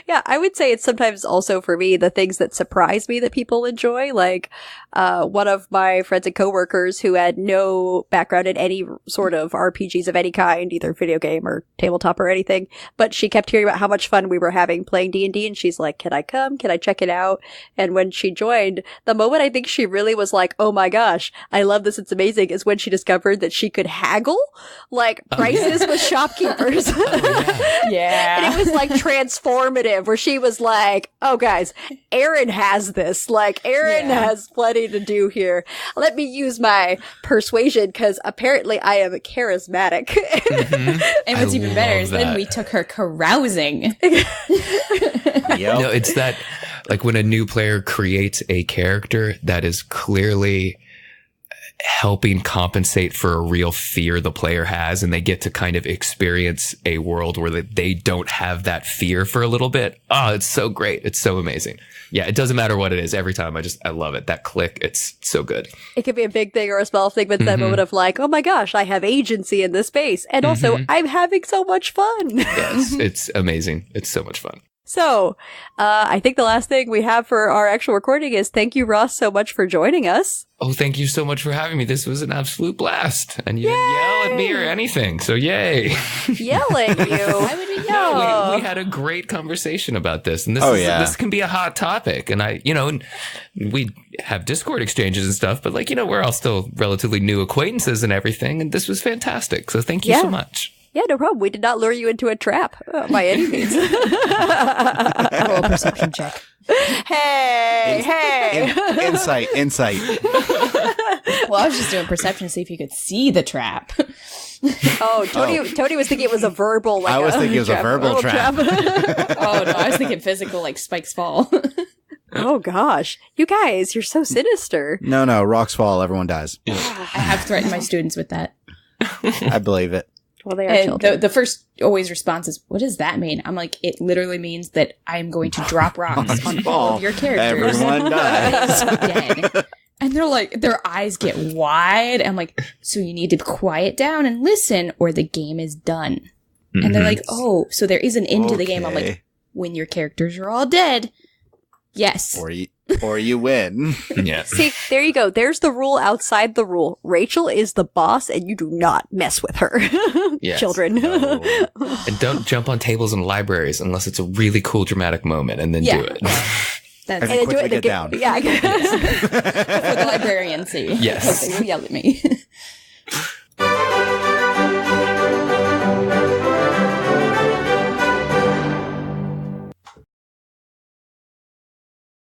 Yeah, I would say it's sometimes also for me the things that surprise me that people enjoy. Like one of my friends and coworkers who had no background in any sort of RPGs of any kind, either video game or tabletop or anything, but she kept hearing about how much fun we were having playing D&D, and she's like, "Can I come? Can I check it out?" And when she joined, the moment I think she really was like, "Oh my gosh, I love this, it's amazing," is when she discovered that she could haggle like prices with shopkeepers. Yeah. And it was like transformative, where she was like, "Oh guys, Aaron has this. Like Aaron has plenty to do here. Let me use my persuasion because apparently I am charismatic." Mm-hmm. And what's even better is then we took her carousing. No, it's that like when a new player creates a character that is clearly helping compensate for a real fear the player has, and they get to kind of experience a world where they don't have that fear for a little bit. Oh, it's so great. It's so amazing. Yeah, it doesn't matter what it is. Every time I love it. That click, it's so good. It could be a big thing or a small thing, but that moment of like, oh my gosh, I have agency in this space. And also, I'm having so much fun. Yes, it's amazing. It's so much fun. So, I think the last thing we have for our actual recording is thank you, Ross, so much for joining us. Oh, thank you so much for having me. This was an absolute blast. And you didn't yell at me or anything. So yay. Yell at you. Why would we yell? No, we had a great conversation about this. And this can be a hot topic. And we have Discord exchanges and stuff, but we're all still relatively new acquaintances and everything. And this was fantastic. So thank you so much. Yeah, no problem. We did not lure you into a trap by any means. Roll a perception check. Hey. Insight. Well, I was just doing perception to see if you could see the trap. Oh, Tony was thinking it was a verbal. I was thinking it was a verbal trap. Oh no, I was thinking physical, like spikes fall. Oh gosh, you guys, you're so sinister. No, rocks fall, everyone dies. I have threatened my students with that. I believe it. Well, they are children. The first always response is, what does that mean? I'm like, it literally means that I'm going to drop rocks on all of your characters. Everyone dies. Dead. And they're like, their eyes get wide. I'm like, so you need to quiet down and listen or the game is done. And they're like, oh, so there is an end to the game. I'm like, when your characters are all dead, yes. Or you win. Yeah. See, there you go. There's the rule outside the rule. Rachel is the boss, and you do not mess with her. Yes. Children. No. And don't jump on tables in libraries unless it's a really cool dramatic moment, and then do it. That's And quickly get down. Yeah. for the librarian see. Yes. They will yell at me.